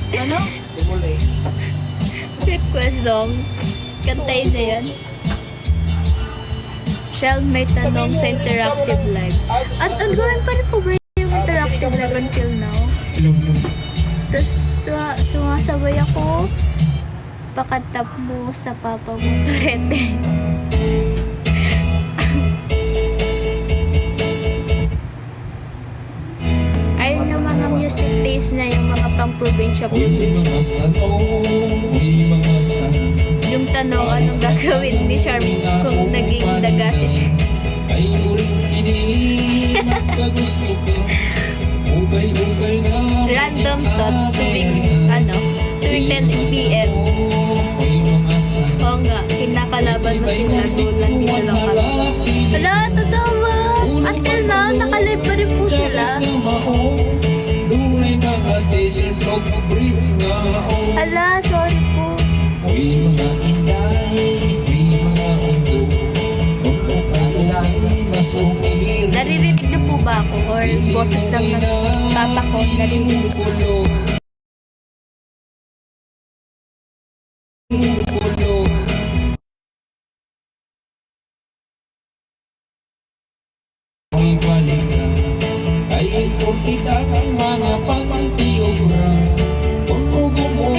Ano? Tumuli. Request song. Kantayin na yan. Shell may tanong sa interactive live. At ongoing pa rin po ba yung interactive live until now? Tapos sumasabay ako. Pakatap mo sa papa mo, Torete. Ayun yung mga music taste na yung mga pang-provincia yung tanong, anong gagawin ni Charmin kung naging daga si Charmin? Random thoughts tuwing 10 p.m. Oo nga, kinakalaban mo sila doon lang dito lang kami. Wala, totoo ba? Until now, nakalive pa rin po sila. Hala, sorry po. Naririnig niyo po ba ako? Or boses lang ng papa ko, naririnig po?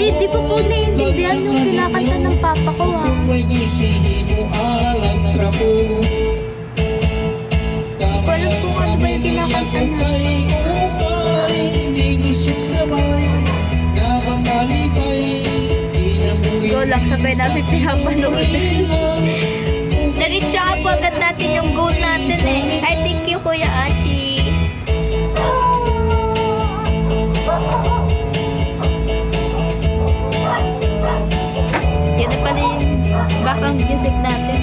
Eh, di ko po naiintindihan yung kinakanta ng papa ko ha. Walang kung ano ba yung kinakanta niya. Go lang, sabay namin pinapanood. Na-reach up agad natin yung goal natin eh. I thank you, Kuya Achi. Yan na pala yung background music natin.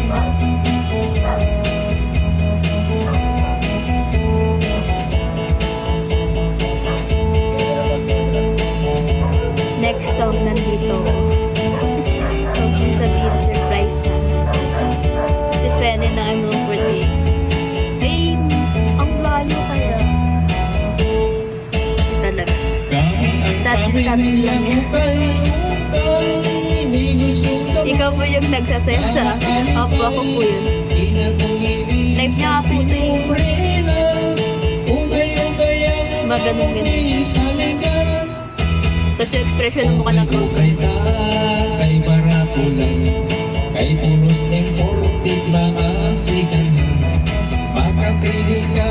Next song nandito. Huwag mo sabihin surprise ha. Si Fene na I'm wrong for day. Ay, ang layo kaya. Talaga. Sa atin lang yan. Ikaw po yung nagsasaya sa apo, ako po yun. Live niya nga po ito yung maganon-ganon. Tapos yung expression ng mukha ng kruka. Kay barato lang, kay punos ng portit mga sikan. Makapili ka.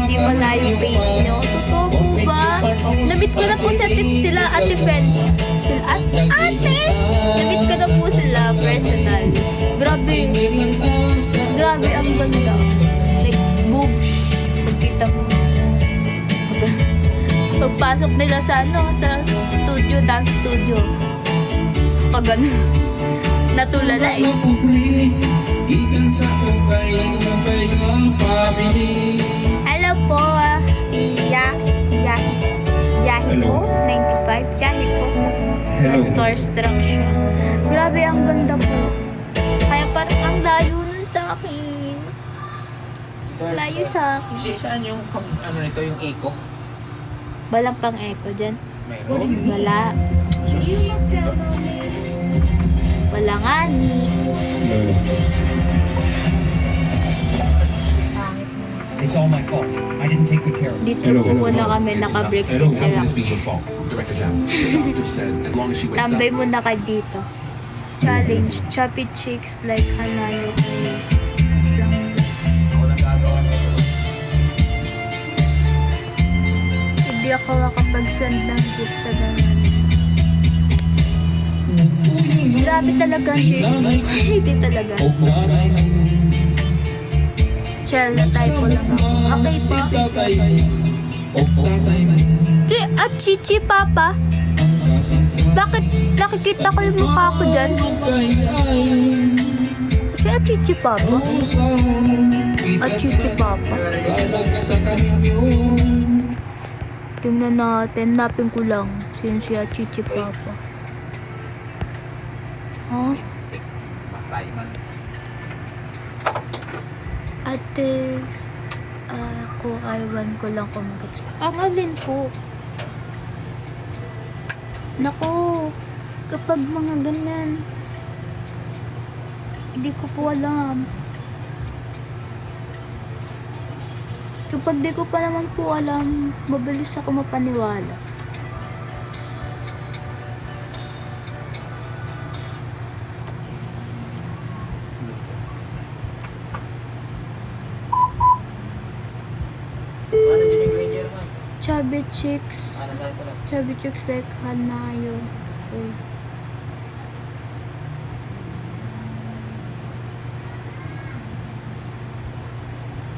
Di wala yung face nyo. Totoo po ba? Nabit ko na po sila Ate Fel. Sila Ate! Nabit ko na po sila personal. Grabe. Grabe ang ganda. Like, boobs. Pagkita mo. Pagpasok nila sa studio, dance studio. Pag natulala eh. Hello po, Yahi po, 95, Yahi po. Starstruck siya. Grabe, ang ganda po. Kaya parang ang layo nun sa akin. Layo sa akin. Saan yung nito, yung echo? Walang pang echo dyan. Mayroon. Wala. Wala nga ni. It's all my fault. I didn't take good care of it. Dito po muna kami naka-break sa interact. Tambay muna ka dito. Challenge. Choppy chicks like Hanayo. Hindi ako makapag-send ng gift sa ganun. Grabe talaga, chick. Hindi talaga. Chill na typo lang ako. Okay po. At Chichi, Papa? Bakit nakikita ko yung mukha ko dyan? Si Chichi, Papa? Chichi, Papa? Tingnan natin. Napin ko lang. Sino si Chichi, Papa? Huh? Ate, ako, aywan ko lang kumagat. Ang alin po? Nako, kapag mga ganyan, hindi ko po alam. Kapag di ko pa naman po alam, mabilis ako mapaniwala. Ano din yung Granger, ma'am? Chubby chicks. Saan ko lang? Chubby chicks like Hanayo. Oh.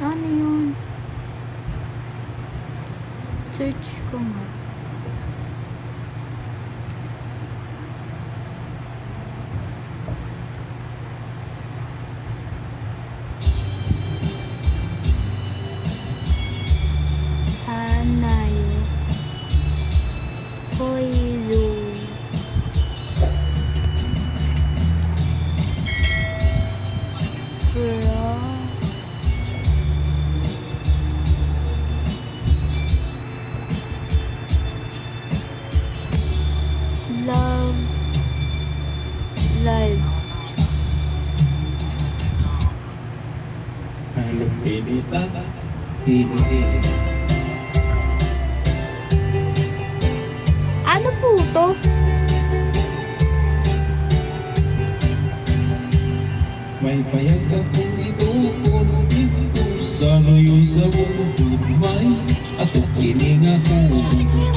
Ano yun? Search ko nga. Hanayo. Hoyo. Bro. Love Live. Halong pinita, pinili. Ano po to? May payag akong itukon dito sa layo sa mundo. May atok kining ako,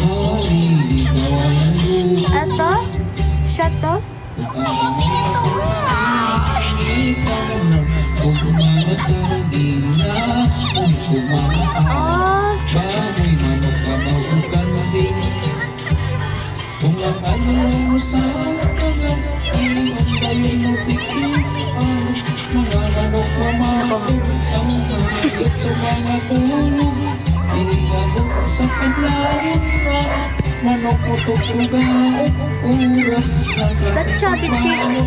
halili kawayan mo. Ato? Siya to? Kung mamasagin na, kung kumaka, Ah, baboy manok ka maukan din. Kung ang ano sa mga ay ang tayo mo tikin, mga manok mamakot, ang hayop sa mga tulog, inigabot sa kadlaon na manok mo tutugaw, oras na sa that chubby chicks.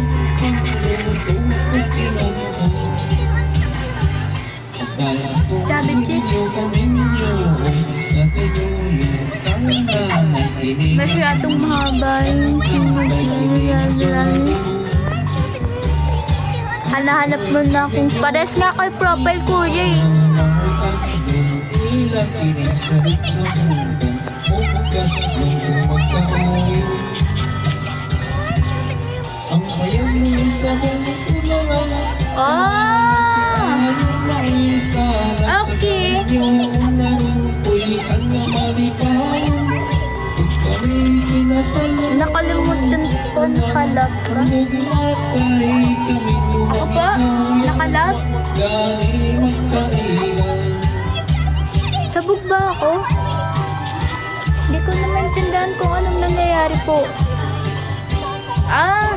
Chubby chicks. Masyadong mahaba yung hanahanap mo na kung pares nga kay profile kuya eh. Ang bayan mo sa tulungan. Ah! Okay. Nakalimutan ko, nakalap ka. Ako pa? Nakalap? Sabog ba ako? Hindi ko na maintindihan kung anong nangyayari po. Ah!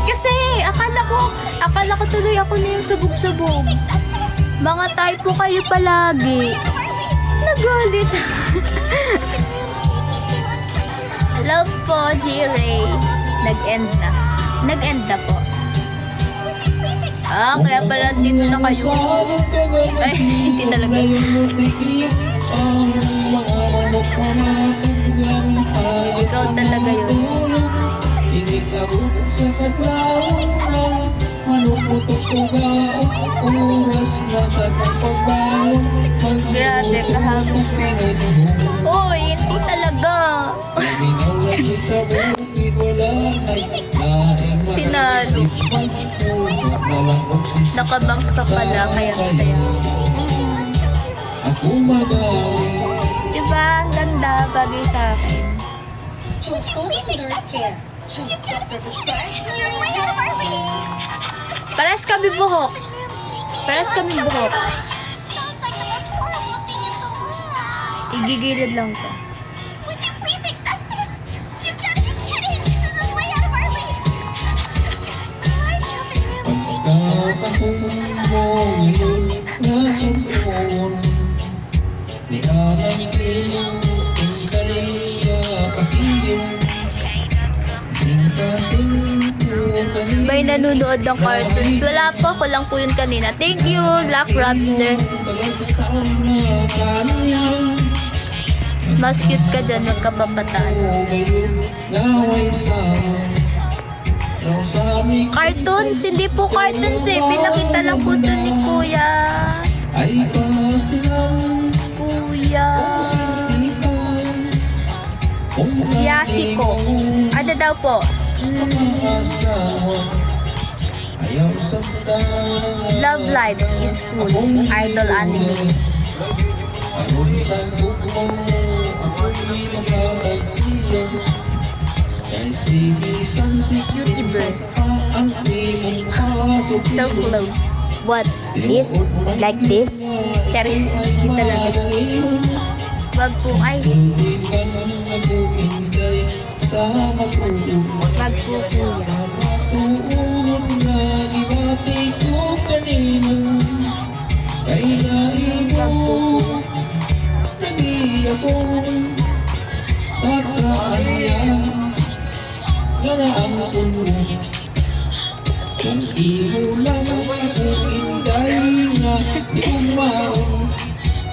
Kasi akala ko tuloy ako na yung sabog-sabog. Mga typo kayo palagi. Nagalit. Hello po, G-Ray. Nag-end na. Nag-end na po. Ah, kaya pala dito na kayo. Ay, hindi talaga. Ikaw talaga yun. Grabe, kahapon. Uy, hindi talaga. Pinalo. Nakabangs ka pala, kaya masaya. Diba? Ang ganda, bagay sa akin. Choose Golden Earth Care. Choose Dr. Prescribed. Pares kami buhok. Pares kami buhok. Igigilid lang to. Would you please accept this? You've got to be kidding. This is way out of our league. My children really May nanonood ng cartoons. Wala po, ako lang po yun kanina. Thank you, Black Rapster. Mas cute ka dyan, magkapapataan. Cartoons, hindi po cartoons eh. Pinakita lang po to ni Kuya. Ay pastilan Kuya kung Yahiko. Ano daw po? asawa ayaw saktan. Love Live is cool. Idol anime. Ayaw sa buko ako'y magkakagdiyan. Kay sigisan YouTuber. ang imong pasok. So close. What? This? Like this? Charing. Hindi talaga. Wag po. Ay. Wag po kuya. Wag po kuya. Kung iho lang ako inday na ikumaon,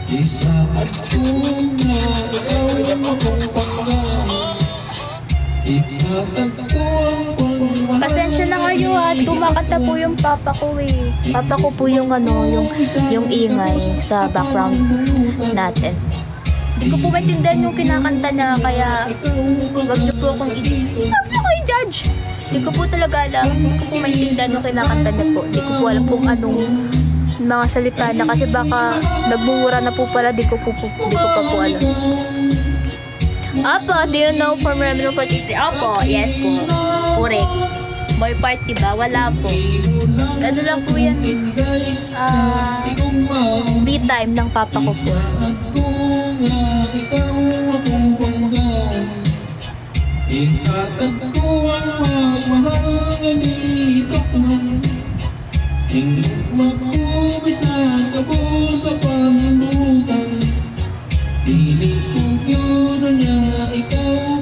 isa at una ikaw akong panggaan. Itatagpo ang pangmahal. Pasensya na kayo ha. Kumakanta po yung papa ko eh. Papa ko po yung ano, yung ingay sa background natin. Hindi ko po maintindihan yung kinakanta niya, kaya wag niyo po akong wag niyo ko i-judge. Hindi ko po talaga alam. Hindi ko po maintindihan yung kinakanta niya po. Hindi ko po alam kung anong mga salita na, kasi baka nagbumura na po pala. Di ko pa po alam. Apo, do you know from Remino 43? Apo, yes po. Correct. Boy party ba? Wala po. Ano lang po yan? Me time ng papa ko po. Ikaw akong panggaan. Itatag ko ang magmahal nga dito man. Hindi magkubisan ka po sa pangulutan. Pilit kong yun niya ikaw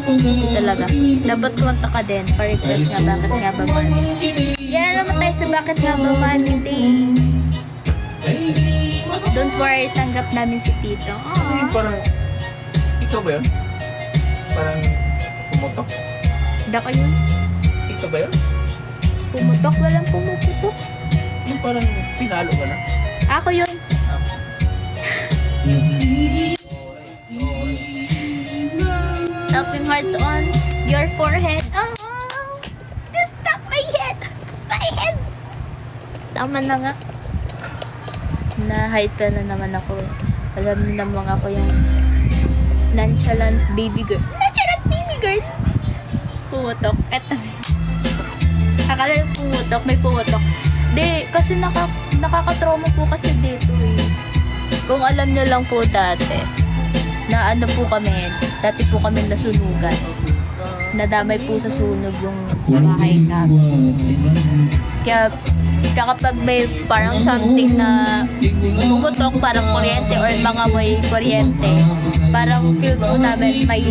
Talaga. Dapat kumanta ka din. Pa-request nga, bakit nga ba man? Yan naman tayo sa bakit nga ba man hindi. Don't worry, tanggap namin si Tito. Yung parang, ikaw ba yun? Parang pumutok? Hindi ko yun. Ikaw ba yun? Pumutok, walang pumuputok. Yung parang pinalo ka na? Ako yun. Tapping hearts on your forehead. Oh, stop my head. My head. Tama na nga. Na-hype na naman ako. Alam niyo naman ako yung nonchalant baby girl. Nonchalant baby girl. Pumutok. Eto. Akala yung pumutok. May pumutok. Di, kasi nakakatrauma po kasi dito eh. Kung alam niyo lang po dati, na ano po kami, dati po kami nasunugan. Nadamay po sa sunog yung bahay namin. Kaya kapag may parang something na pumutok, parang kuryente or mga may kuryente, parang feel po namin may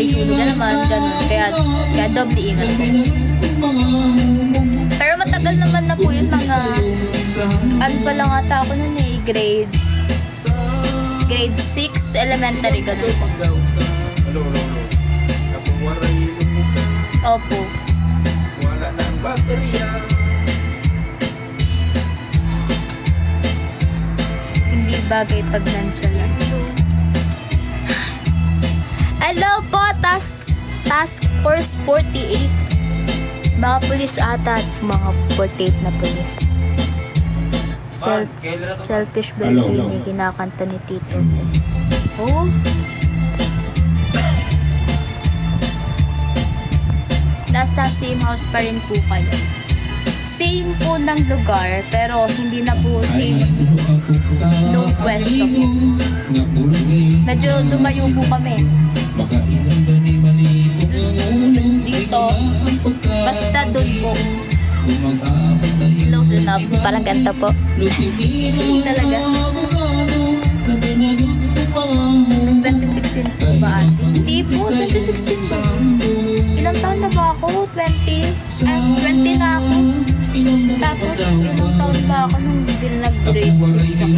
sunog na naman, ganun. Kaya doble ingat po. Pero matagal naman na po yun, mga ano pa lang ata ako nun eh, grade 6 elementary, ganun po. Opo. Wala ng baterya. Hindi bagay pag nonchalant. Hello po, Task Force 48. Mga pulis ata at mga 48 na pulis. Selfish baby ni kinakanta ni Tito. Oh. Nasa same house pa rin po kayo. Same po ng lugar, pero hindi na po same nung pwesto po. Medyo lumayo po kami. Dito, basta doon po. Close enough. Parang ganito po. Talaga. 2016 po ba ate? Hindi po, 2016 po. Ilang taon na ba ako? 20 na ako. Tapos, ilang taon ba ako nung hindi nag-grade 6 ako?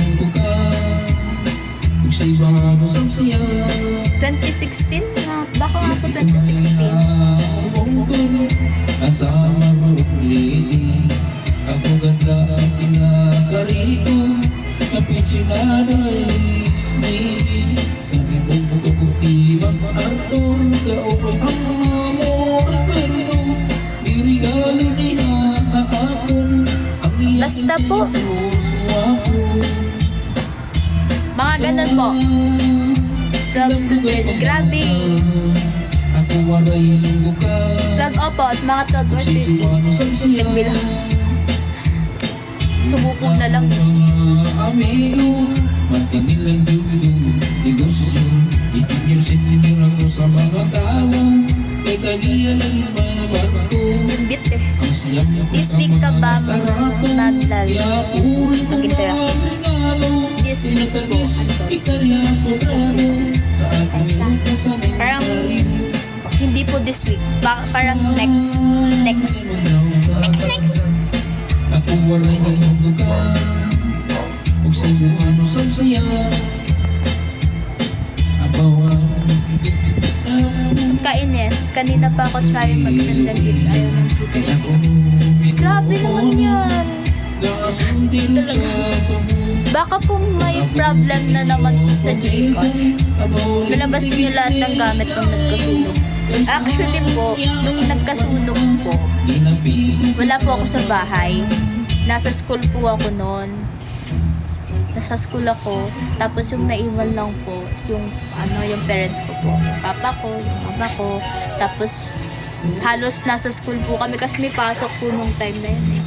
2016? Baka nga po 2016. po. 12 to 13. Grabe. Ako waray lubuka 12 opo, at mga 12 or 13. Nagbilang. Sumuko na lang. Mga amigo Matinilang dulo Negosyo Isinir ako sa mga tao Kay kagiya lang yung mga bato Bit eh. Ang siyam niya This week ka ba maglaro? Mag-interact? This week po. Parang hindi po this week. Parang next. Next. Ako waray ng lugar Huwag sa ano sa siya Abawa Ka-Ines, kanina pa ako trying mag-send ng gifts. Ayaw ng Gcash. Grabe naman yan. Baka po may problem na naman po sa Gcash. Nalabas niyo lahat ng gamit nung nagkasunog. Actually po, nung nagkasunog po, wala po ako sa bahay. Nasa school po ako noon. Nasa school ako. Tapos yung naiwan lang po, yung parents ko po. Yung papa ko, yung mama ko. Tapos halos nasa school po kami kasi may pasok po nung time na yun eh.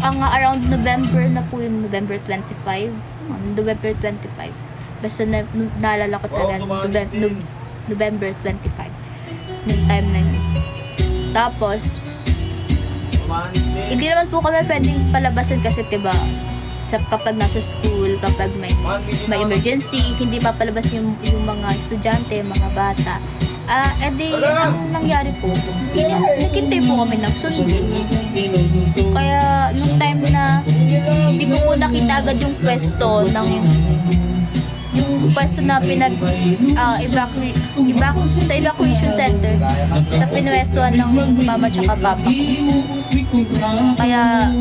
Around November na po yun, November 25. November 25. Basta naalala ko talaga, November 25. Nung time na yun. Tapos, hindi naman po kami pwedeng palabasan kasi diba, kapag nasa school, kapag may emergency, hindi papalabas yung mga estudyante, yung mga bata. Ang nangyari po, nagkintay po kami ng sundo. Kaya, nung time na hindi ko po nakita agad yung pwesto na sa evacuation center, sa pinwestuhan ng mama tsaka papa ko. Kaya,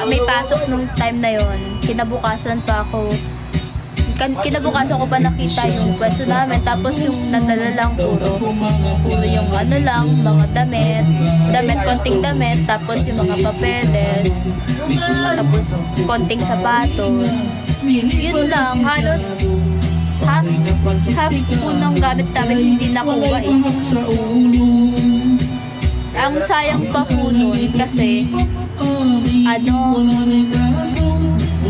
may pasok nung time na yon, kinabukasan ko pa nakita yung pwesto namin. Tapos yung nadala lang puro yung mga damit, konting damit, tapos yung mga papeles, tapos konting sapatos. Yun lang, halos half po ng gamit namin hindi nakuha eh. Ang sayang pa po nun kasi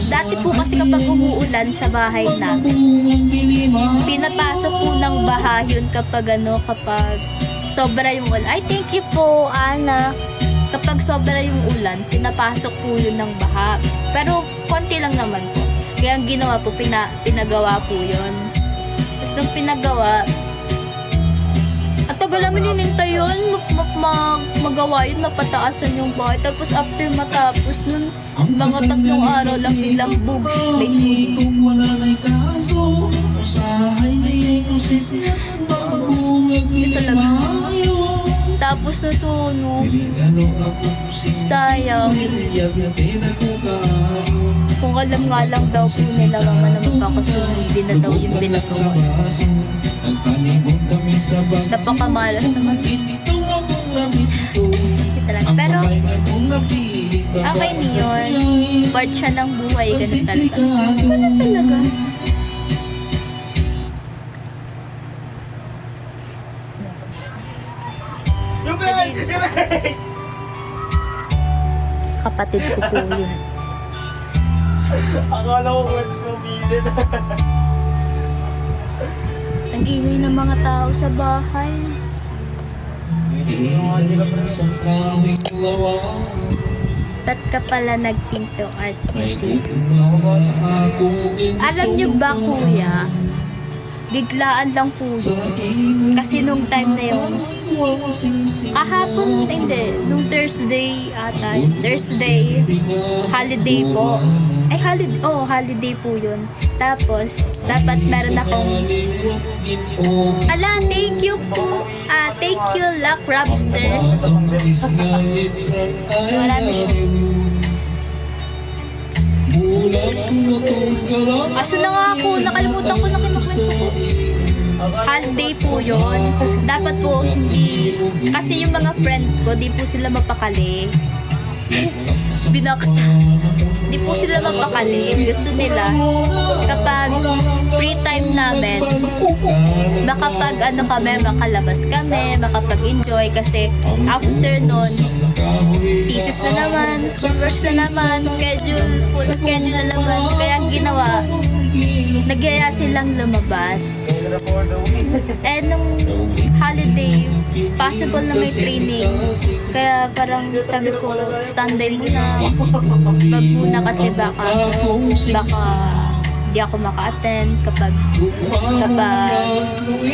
dati po kasi kapag umuulan sa bahay namin, pinapasok po ng baha yun kapag sobra yung ulan. Ay, thank you po, Ana. Kapag sobra yung ulan, pinapasok po yun ng baha. Pero konti lang naman po. Kaya ang ginawa po, pinagawa po yun. Tapos nung pinagawa, at tagal namin hinintay yun, magawa yun, napataasan yung bahay. Tapos after matapos nun, mga 3 araw lang biglang boobs, may sunog. Yun talaga. Tapos nasunog. Sayang. Kung alam nga lang daw po nila mama na magkakasunog, hindi na daw yung pinagawa. Napakamalas naman. Pero okay niyon. Part siya ng buhay. Ganun talaga. Ganun talaga. Kapatid ko po yun. Akala ko word mo bitin. Ang ingay ng mga tao sa bahay. Ba't ka pala nagpinto art music? Alam niyo ba kuya? Biglaan lang po yun. Kasi nung time na yun, kahapon, hindi, nung Thursday ata, Thursday, holiday po. Ay, holiday po yun. Tapos, dapat meron akong, thank you po. Thank you, Luck Robster. Wala na siya. Aso na nga ako, nakalimutan ko na kinukwento ko. Holiday po yun. Dapat po hindi, kasi yung mga friends ko, di po sila mapakali. binaksa. Di po sila mapakali. Gusto nila kapag free time namin, makapag makalabas kami, makapag-enjoy kasi after nun, thesis na naman, schoolwork na naman, full schedule na naman. Kaya ang ginawa, nagyaya silang lumabas. And nung holiday, possible na may training. Kaya parang sabi ko, standby muna. Wag muna kasi baka di ako maka-attend kapag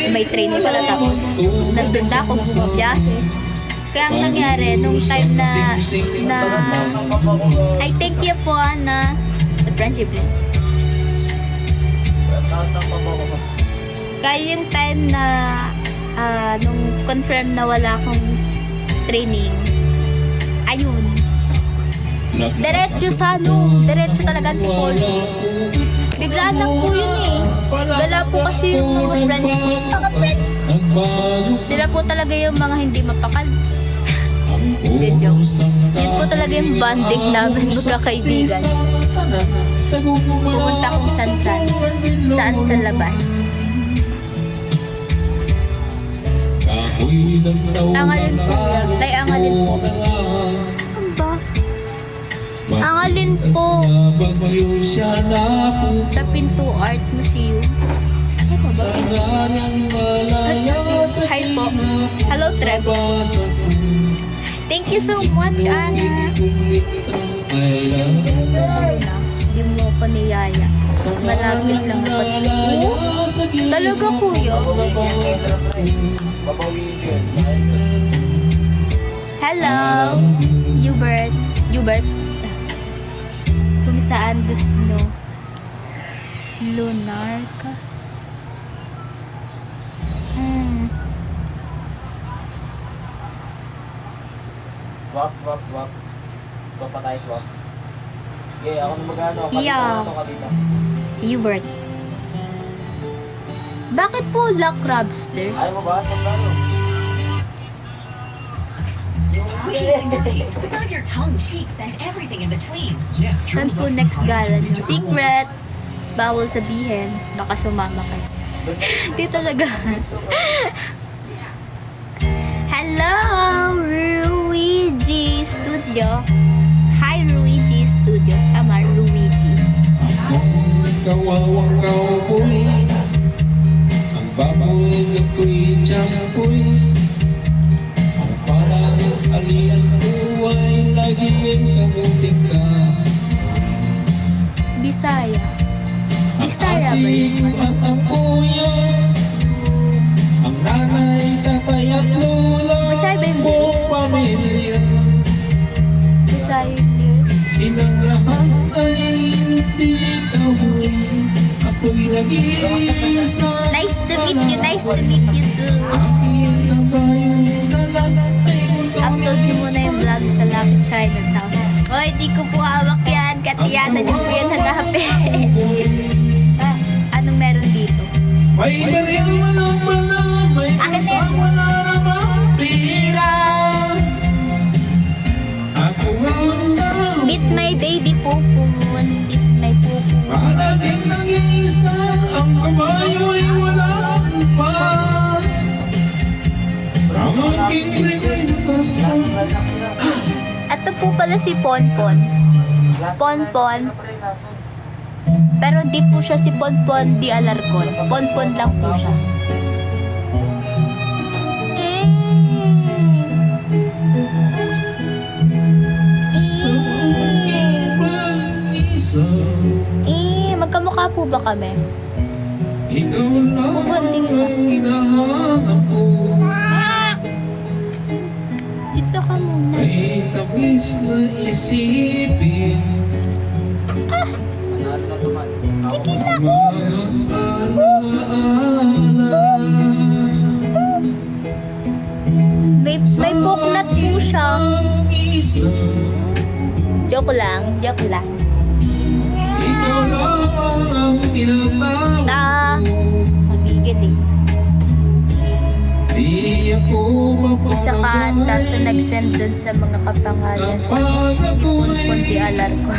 may training pala tapos nandun na ako bumabiyahe. Kaya ang nangyari, nung time na I thank you po na sa friendship lens. Kaya yung time na nung confirm na wala akong training, ayun, diretso talaga antipolo. Biglaan lang po yun eh. Gala po kasi yung mga friends. Sila po talaga yung mga hindi mapakal. Hindi, joke. Yun po talaga yung bonding namin magkakaibigan. Pumunta akong saan sa labas. Angalin po yan. Tay, angalin po. Angalin po sa Pinto Art Museum. Hi po. Hello, Trev. Thank you so much, Ana. Yung gusto mo na, di mo ko niyaya. Malapit lang ako. Talaga, kuya. Hello, Hubert. Kung saan gusto nyo. Lunar ka. Swap. Swap pa tayo, swap. Okay, ako na magano. Yeah. Kabila. Hubert. Bakit po Luck Crabster? Ayaw mo ba? Swap tayo. Without your tongue, cheeks, and everything in between. Yeah, Saan po next gala nyo? Secret. Bawal sabihin. Baka sumama kayo. Di talaga. Hello, Ruigi Studio. Hi, Ruigi Studio. Tama, Ruigi. Akong kawawang cowboy, ang baboy na ko'y champoy, ang parang alian ko ay laging kamuting ka. Bisaya. Ang Bisaya ba ating yun? at ang kuya, ang nanay, tatay at lola, Bisaya ba yung buong lyrics? pamilya. Bisaya yung lyrics. Silang lahat ay hindi kahoy, ako'y nag-iisa. Nice to meet you. Nice to meet you too. Aking kabayan na lang ay Upload niyo muna yung vlog sa Lucky Chinatown. Hoy, di ko po hawak yan. Katiyanan niyo po yan hanapin. Anong meron dito? may baril walang bala, may Akin pusa din. wala namang Tira! ako ang Meet my baby pupun. This is my pupun. palaging nag-iisa, ang kabayo'y walang pa. Ang aking fritas mo, Ito po pala si Ponpon. Ponpon. Pero di po siya si Ponpon di Alarcon. Ponpon lang po siya. isa, Magkamukha po ba kami? ikaw lang Bubunding ka. ang hinahanap ko. Dito ka muna. May tamis na isipin, Manalo na tuman. Kikita ko. mga alaala. May buklat po siya. Ang isa, Joke lang. ikaw lang ang tinatawag Ta. ko. Magigil eh. Di Di ako Isa ka ata sa nag-send dun sa mga kapangalan. Di Ponpon, di Alarco.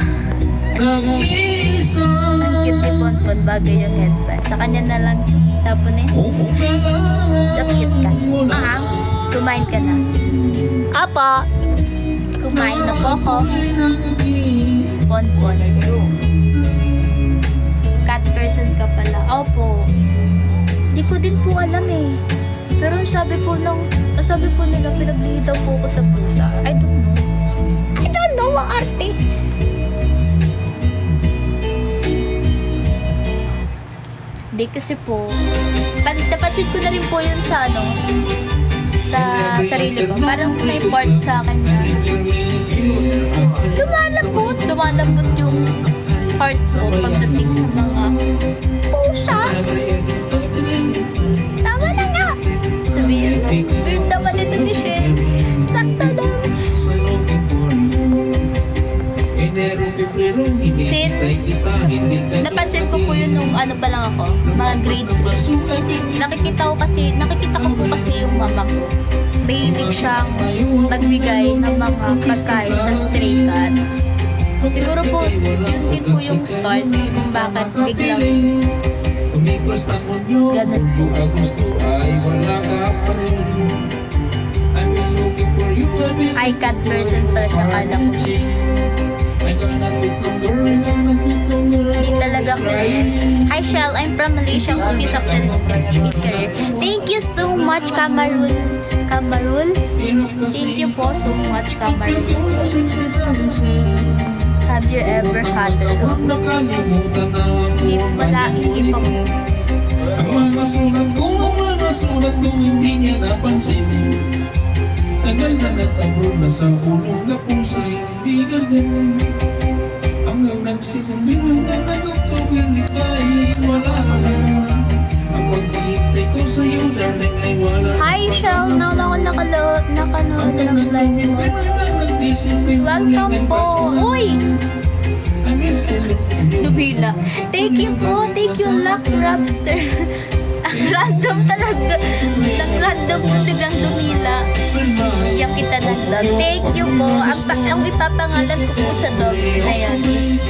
nag-iisa. Ang cute ni Ponpon, bagay yung headband. Sa kanya na lang tapon eh. Kung kailangan Sa cute cats. Kumain ka na. Apo! Kumain na po ako. Ponpon. Cat person ka pala. Opo. Di ko din po alam eh. Pero ang sabi po nila pinagdihi daw po ako sa pusa. I don't know ang arte. Di kasi po, napansin ko na rin po yun sa sa sarili ko. Parang may part sa akin na lumalambot yung heart ko pagdating sa mga pusa. Tama na nga! Sabihin mo, weird naman ito ni Shen. Sakto lang. Since napansin ko po yun nung ano pa lang ako, mga grade 3. Nakikita ko po kasi yung mama ko. Mahilig siyang magbigay ng mga pagkain sa stray cats. Siguro po, yun din po yung start kung bakit biglang ganun po. Ay, cat person pala siya, kala ko. Hindi talaga clear. Hi Shell, I'm from Malaysia. Hope you success in career. Thank you so much, Kamarul. Thank you po so much, Kamarul. Have you ever had a dog? Hindi pa po. Ang mga sulat ko, hindi niya napansin. Tagal na nag-abroad na sa ulong na pusa, hindi ganun. Hanggang nagsisimbilang na nag-October, ika'y wala na. Ang paghihintay ko sa'yo, darling, ay wala. Hi Shell, nakanood ng live mo. Welcome po. Uy! Dubila. Thank you po. Thank you, Luck Rapster. Ang random talaga. Ang random mo biglang dumila. Iyak kita ng dog. Thank you po. Ang ipapangalan ko po sa dog na yan is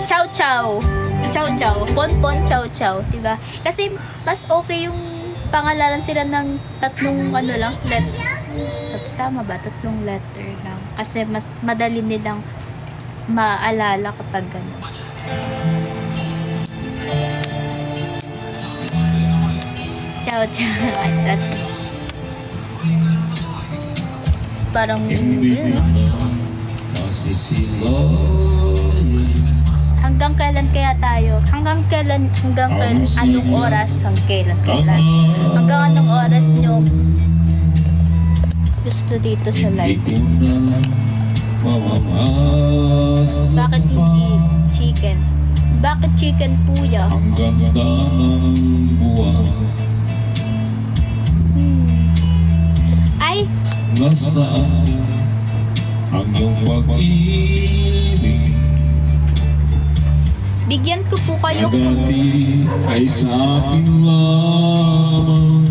Chow Chow. Chow Chow. Ponpon Chow Chow. Diba? Kasi mas okay yung pangalanan sila ng tatlong letter. Tama ba? Tatlong letter lang. Kasi mas madali nilang maalala kapag gano'n. Chow Chow. Tapos, parang hanggang kailan kaya tayo? Hanggang anong oras? Hanggang anong oras nyo gusto dito sa live? Bakit hindi chicken? Bakit chicken, kuya? Ang ganda ng buwan, Ay, nasaan ang iyong pag-ibig? bigyan ko po kayo Ang kung dati ay sa akin lamang.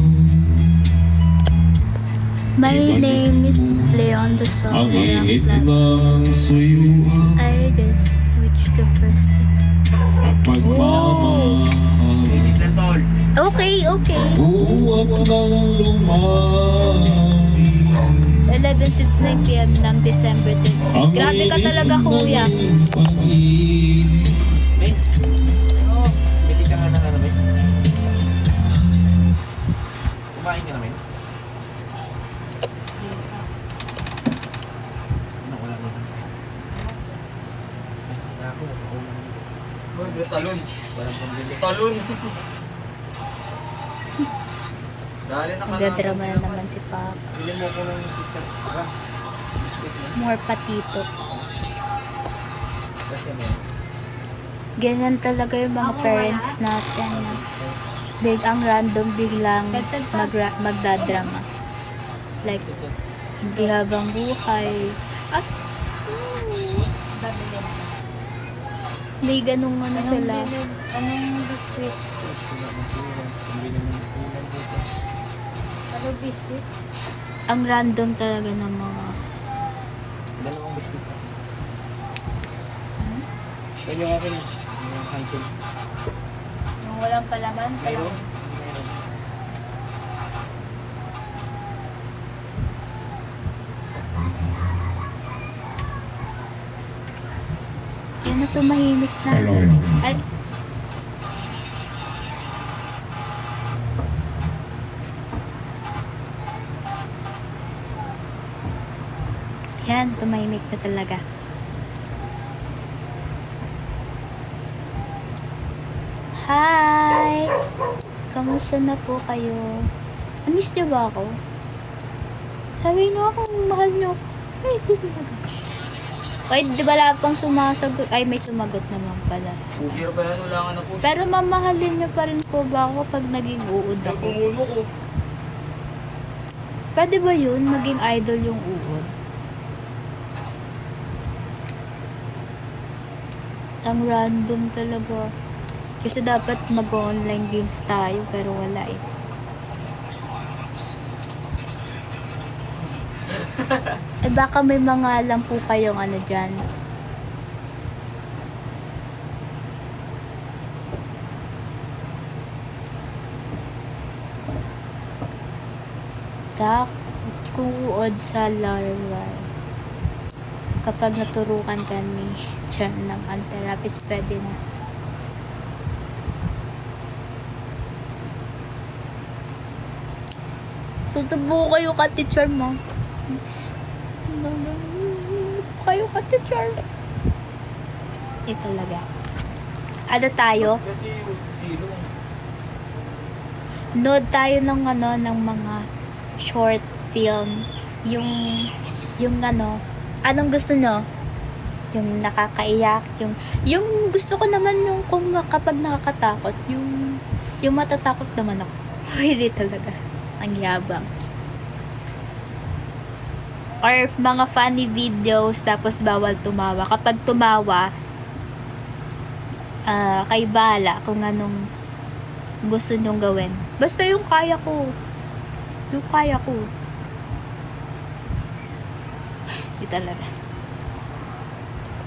my name is Leon the Song. Ang init ng suyuan I did which the first. at pagmamahal. Okay. Huwag nang lumaki 11:59 PM ng December 30. Grabe ka talaga, kuya. Bili ka nga ng ano, Ben. Kumain ka na, Ben. Wala mo. Ako, talon. Walang pambili. Talon! Dali na ka na. Nagdadrama na naman si Papa. Bili mo ko ng pizza. More patito. Kasi mo. Ganyan talaga yung mga parents natin. Ang random biglang magdadrama. Like, hindi habang buhay. At, may ganun nga na sila. Anong biscuit? Wala ng pera. Pambili mo ng ulam bukas. Ano biscuit? Ang random talaga ng mga... Dalawang biscuit pa. Yan yung akin. Yung Hansel. Yung walang palaman? Mayroon? Mayroon. Yan na tumahimik na. Ay, yan, tumahimik na talaga. Hi! Kamusta na po kayo? Namiss niyo ba ako? Sabi niyo ako, mahal niyo ako. Ay, di ba? Ay, di ba lahat pang sumasagot? Ay, may sumagot naman pala. Puger ba yan? Wala ka na po. Pero mamahalin niyo pa rin po ba ako pag naging uod Yung ako? kumulo ko. Pwede ba yun? Maging idol yung uod? Ang random talaga. Kasi dapat mag-online games tayo, pero wala eh. Eh baka may mga alam po kayong ano dyan. Kuod sa larval. Kapag naturukan ka ni Chan ng anti-rapist, pwede na. Susubukan kayo ka, teacher mo. Kayo ka, teacher. Eh talaga. Ano tayo? Kasi yung kilo. Nood tayo ng ano, ng mga short film. Yung ano, anong gusto nyo? Yung nakakaiyak, yung gusto ko naman yung kung kapag nakakatakot, yung matatakot naman ako. Hindi talaga. Ang yabang. Or mga funny videos, tapos bawal tumawa. Kapag tumawa, kay bahala kung anong gusto nyong gawin. Basta yung kaya ko. Yung kaya ko. Hindi talaga.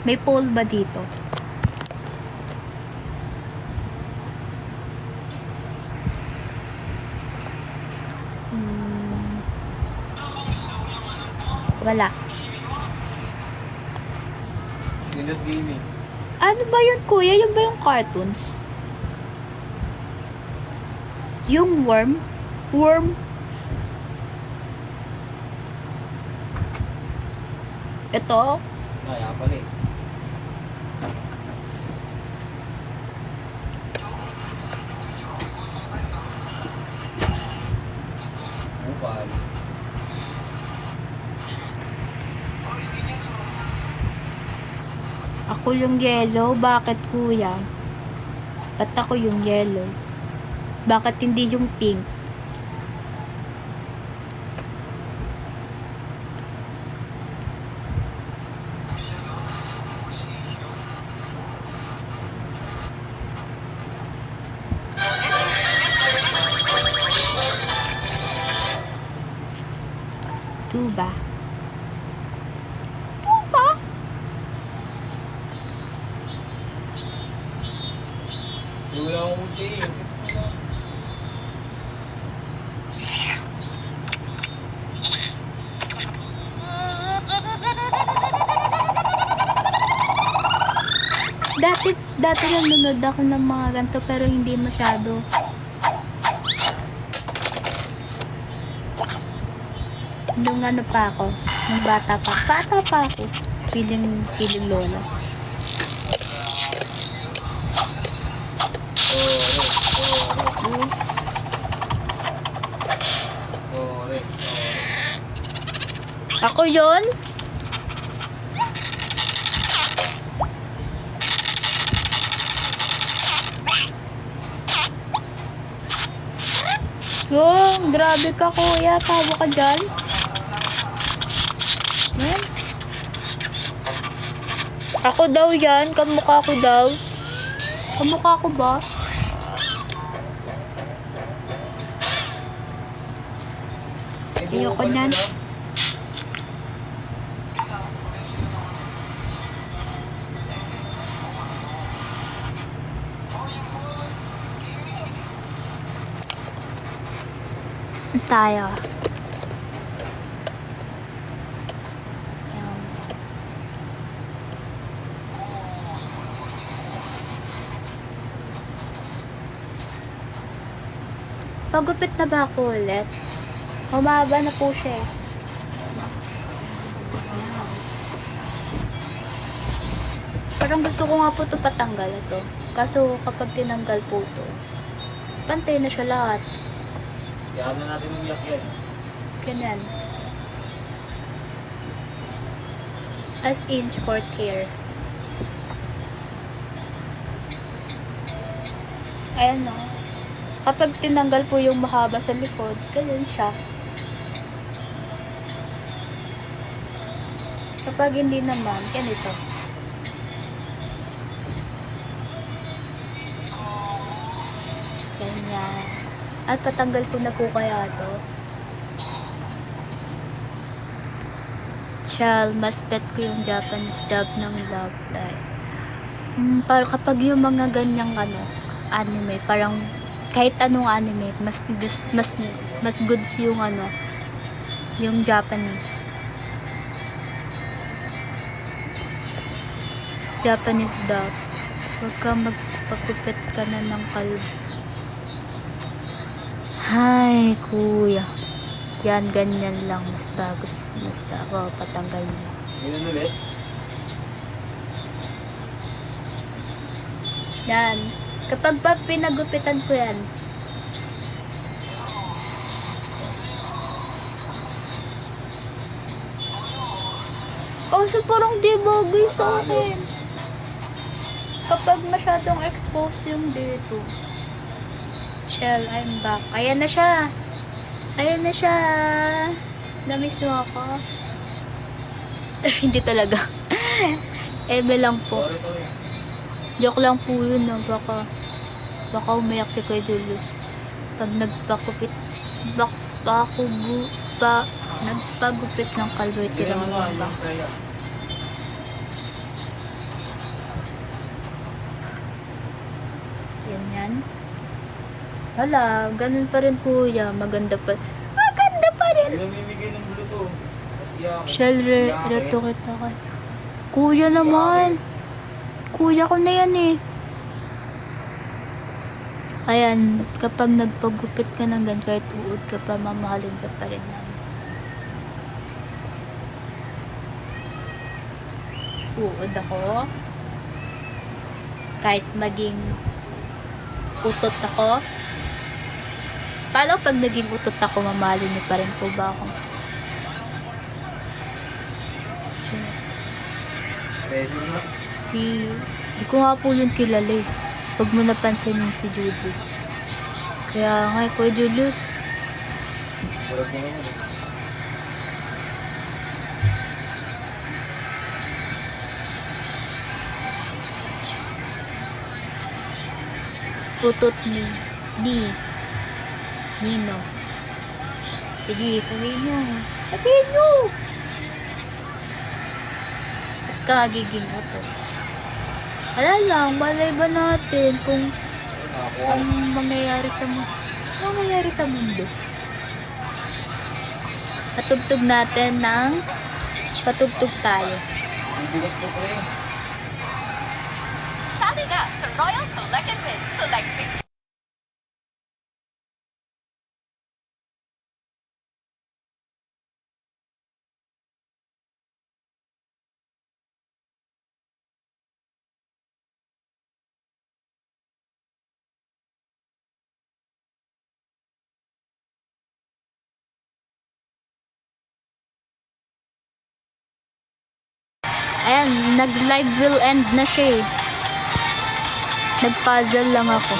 May poll ba dito? Wala. Ninot gaming. Ano ba yun, kuya? Yung ba yung cartoons? Yung worm? Worm? Ito? Kaya pala eh. Upal. Ako yung yellow. Bakit, kuya? Ba't ako yung yellow? Bakit hindi yung pink? Tuba. Tuba? Wala akong ulti eh. Dati nanonood ako ng mga ganito pero hindi masyado. Nung ano pa ako, nung bata pa ako, piling lola. Ore. Ako yon. Yung, grabe ka kuya, tawa ka dyan. Yan. Ako daw yan, kamukha ko daw. Kamukha ko ba? Ayoko niyan. Tayo. Ayan. Pagupit na ba ako ulit? Humaba na po siya eh. Parang gusto ko nga po ito patanggal ito. Kaso kapag tinanggal po ito, pantay na siya lahat. Kaya na natin umiyak yan. Ganyan. As in short hair. Ayan no. Kapag tinanggal po yung mahaba sa likod, ganyan siya. Kapag hindi naman, ganito. Ganyan. At patanggal ko na po kaya to. Mas pet ko yung Japanese dub ng Love Live. Para kapag yung mga ganyang anime, parang kahit anong anime, mas goods yung yung Japanese dub. Huwag ka magpagupit ka na ng kalbo. Hay, kuya. Yan, ganyan lang. Mas bago patanggal mo. Ganyan ulit. Yan. Kapag pa pinagupitan ko yan, kasi parang di bagay sa akin. Kapag masyadong exposed yung dito. Shell, I'm back. Ayan na siya. Ayan na siya. Namiss mo ako. Hindi talaga. Eme lang po. Sorry, sorry. Joke lang po yun, no? Baka umayak si Kuya Julius. Pag nagpagupit ng kalbo, tirang mo ang box. Yan. Wala, ganun pa rin kuya. Maganda pa rin. Pinamimigay ng bluetooth. Shell, reto kita ka. Kuya naman. Kuya ko na yan eh. Ayan, kapag nagpagupit ka ng gan, kahit uod ka pa, mamahalin ka pa rin namin. Uod ako. Kahit maging utot ako. Paano pag naging utot ako, mamahalin niyo pa rin po ba ako? Special na. Di ko nga po yung kilala eh. Huwag mo napansin yung si Julius. Kaya nga, Kuya Julius. Sarap mo naman. Utot ni Nino. Sige, sabihin nyo. Sabihin nyo! At kagiging utot. Wala lang, balay ba natin kung mangyayari sa mundo. Patugtog natin ng patugtog tayo. Bibigat po pre. Sabi na sa Royal Collect and Win. Collect 6. Ayan, nag-live will end na siya eh. Nag-puzzle lang ako.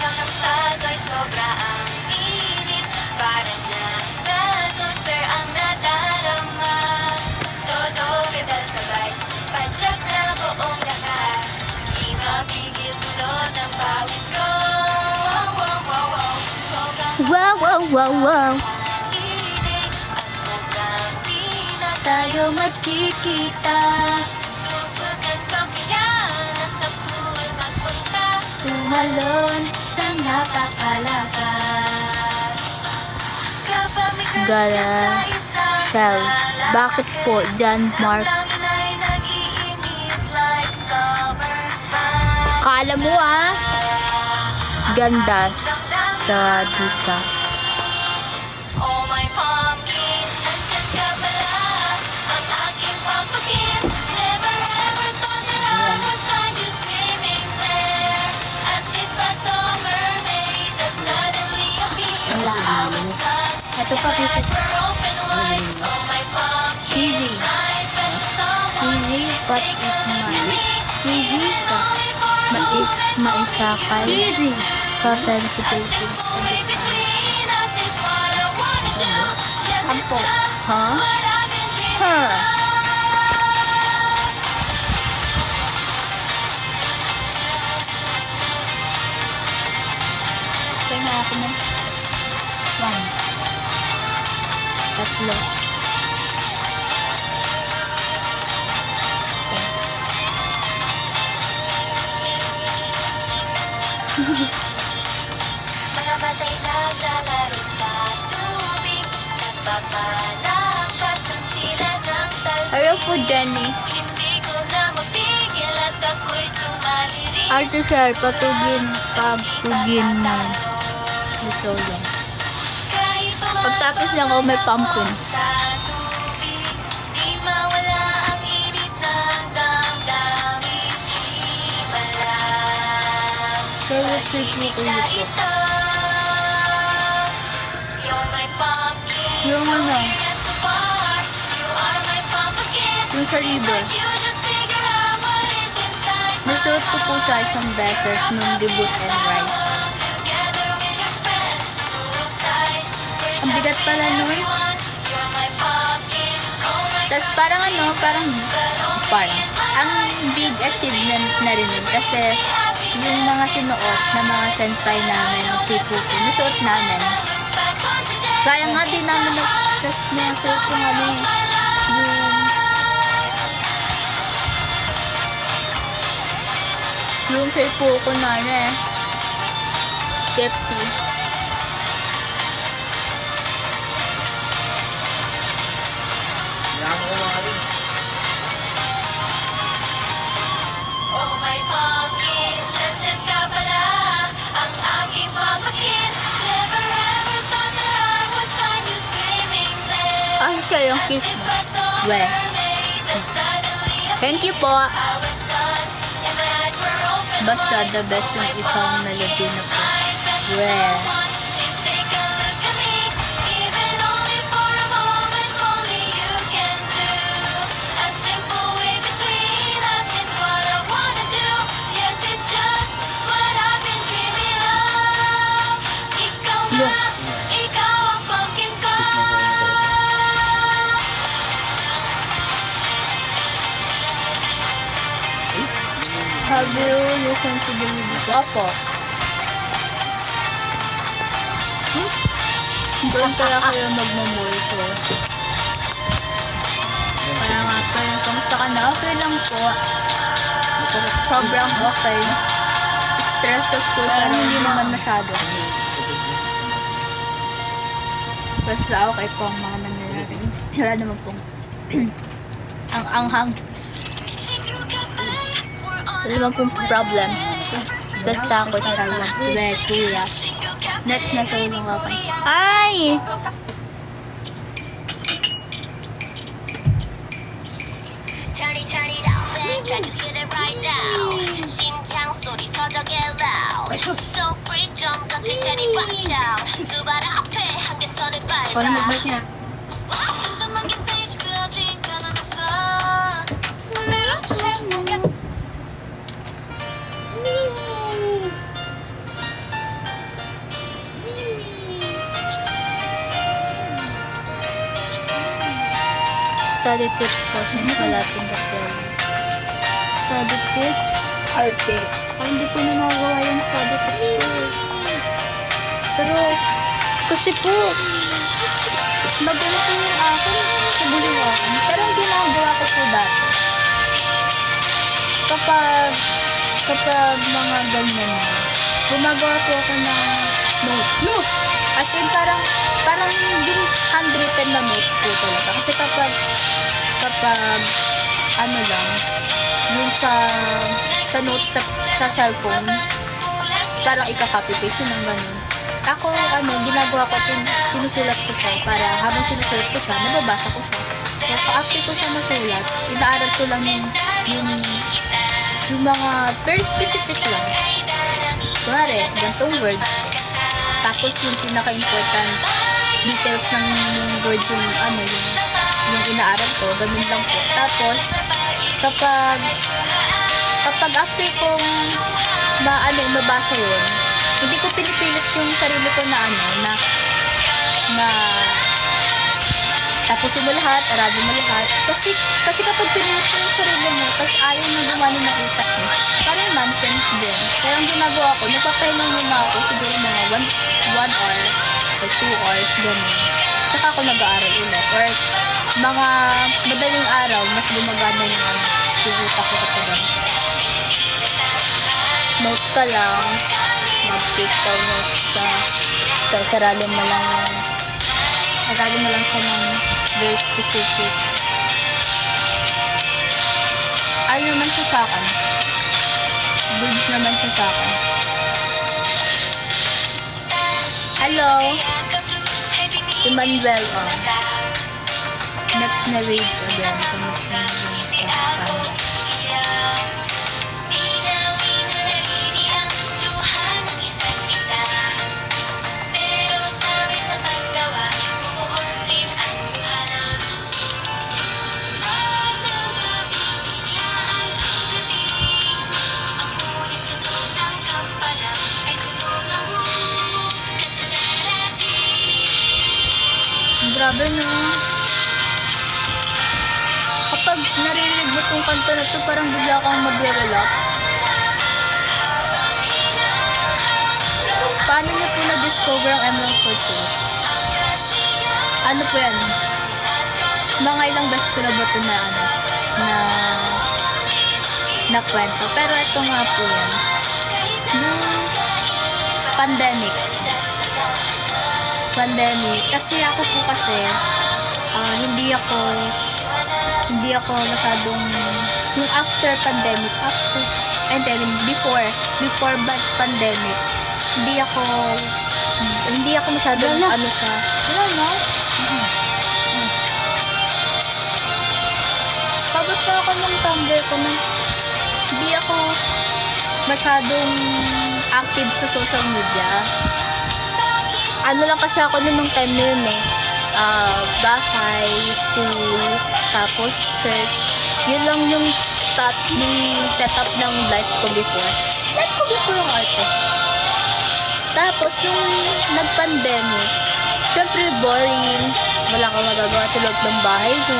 Ang estado ay sobra ang init. Para na Wow, wow, wow. Tayo magkikita. Tumalon ng napakalakas. Gala Shell. Bakit po, John Mark? Kala mo ganda sa dita. Oh my pumpkin, nandyan ka pala. Ang aking pumpkin. Never ever thought that I would find you swimming there. As if I saw a mermaid that suddenly appeared. I was stunned. Ito pa, My eyes were open wide. Oh my pumpkin, Cheesy. my special someone. Cheesy, but Take it's a look at mine. me. Cheesy sa Only for a maisakay. Cheesy. Kapag si Baby. simple way between us is what I wanna do. Yes, it's Ampo. just Huh? what I've been dreaming Huh. of. Kaya nga ako mo. 1. Tatlo. Mga batay naglalaro sa tubig. Nagpapalakasan sila ng talsik. Ayaw po, Jenny. Hindi ko na mapigil at ako'y sumalirin. Arte sir, pagtugin mo. Ito lang. Kahit Pagtapos lang ako may pumpkin. sa tubig, di mawala ang init ng damdamin. Himalang Favorite food mo ko na ito. ito. You're my pumpkin. Yung ano, And so far, you are my pumpkin. yung sa libre. You just figure out what is inside my Nasuot ko po siya isang beses nung debut and rise. together with your friends. Poolside, we're Ang bigat pala nun. everyone. You're my pumpkin. Oh my Tapos parang ang big achievement na rin yun kasi yung mga sinuot na mga senpai namin ng Shipuku, nasuot namin. back on today. Kaya nga din namin tapos nasuot ko namin yung Shipuku na Pepsi. Oh my pumpkin, nandyan ka pala. Ang aking pumpkin. Never ever thought that I would find you swimming there. Ay, siya yung kiss If mo. I saw a We. mermaid that suddenly Thank you po. I was stunned and my eyes were open Basta wide. the best yung isang melody na po. My special We. someone, please take a look at me. Even only for a moment, only you can do. A simple way between us is what I wanna do. Yes, it's just what I've been dreaming of. Ikaw na, ikaw ang pumpkin ko. Have you listened to the music? Opo. Doon kaya kayo magmamulto. Kaya nga kayo, kamusta ka na? Okay lang po. Sobrang okay. Stress sa school, pero hindi naman masyado. Basta okay po ang mga nangyayari. Wala naman pong ang anghang. Wala naman pong problem. Basta ako tsaka sweat, kuya. Next na sa ulang kapan. Ay! Turn it up, back. Can you hear it right now? 심장 소리 터져게 loud. So free, 좀 거칠 테니 watch out. 두 발 앞에 한 개선을 밟아. Parang magbalik niya. 완전한 게 페이지 그 아직 가는 없어. 내로 채우면 Study tips po since wala pong materials. Study tips? Arte. Ay, hindi ko na magawa yung study tips ko. Pero, Kasi po, magano po yung akin, nabuliw ako. Pero ang ginagawa ko po dati, kapag mga ganyan na, gumagawa po ako ng notes. As in, parang yung handwritten na notes po talaga. Kasi kapag ano lang, yung sa notes sa cellphone, parang ika-copy-paste yun ng ganun. Ako, ginagawa ko ito, sinusulat ko siya para habang sinusulat ko siya, nababasa ko siya. So, after ko siya masulat, inaaral ko lang yung mga very specific lang. Kunwari, gantong word. Tapos yung pinaka-important details ng word yung inaaral ko, ganun lang po. Tapos, kapag after kong mabasa yun, hindi ko pinipilit yung sarili ko na tapusin mo lahat, aralin mo lahat. Kasi kapag pinilit mo yung sarili mo, tapos ayaw na gumani ng utak mo, parang nonsense din. Kaya ang ginagawa ko, nagpapahinga muna ako siguro mga 1 hour or 2 hours, gano'n. Tsaka ako nag-aaral ulit. Or mga madaling araw, mas gumagana yung utak ko kapag notes ka lang, mag-take down notes ka, tapos aralin mo lang siya ng very specific. Ano naman siya sa akin? Good naman siya sa akin. Hello? Emmanuel, next marriage again. Kamusta yung grabe no. Kapag naririnig mo tong kanta na to, parang bigla kang mag-relax. Paano niyo po na-discover ang M142? Ano po yan? Mga ilang beses ko na ba ito na kwento. Pero ito nga po yan. Nung pandemic. Kasi ako po hindi ako masyadong yung after pandemic, before pandemic, hindi ako masyadong pagod pa ako ng Tumblr ko na hindi ako masyadong active sa social media. Ano lang kasi ako nung time na yun bahay, school, tapos church. Yun lang yung setup ng life ko before. Ang arte. Tapos nung nag-pandemic, syempre boring. Wala kang magagawa sa loob ng bahay mo.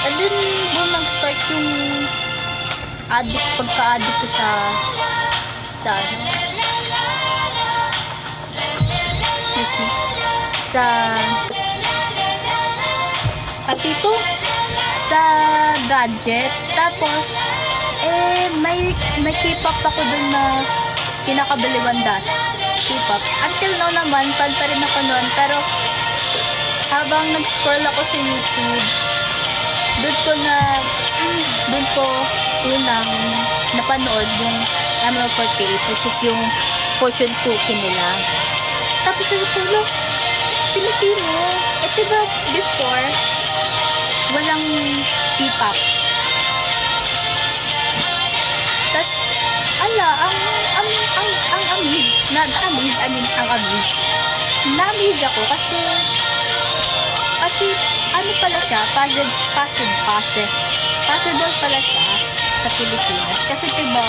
And then, mag-start yung pagka-addict ko sa gadget. Tapos may K-pop ako dun na kinakabaliwan dati. K-pop. Until now naman, fan pa rin ako nun. Pero habang nag-scroll ako sa YouTube, doon ko unang napanood yung ML48, which is yung fortune cookie nila. Tapos sabi ko, Pilipino. Diba before, walang P-pop. Ang na-amaze ako kasi ano pala siya, possible pala siya sa Pilipinas. Kasi diba,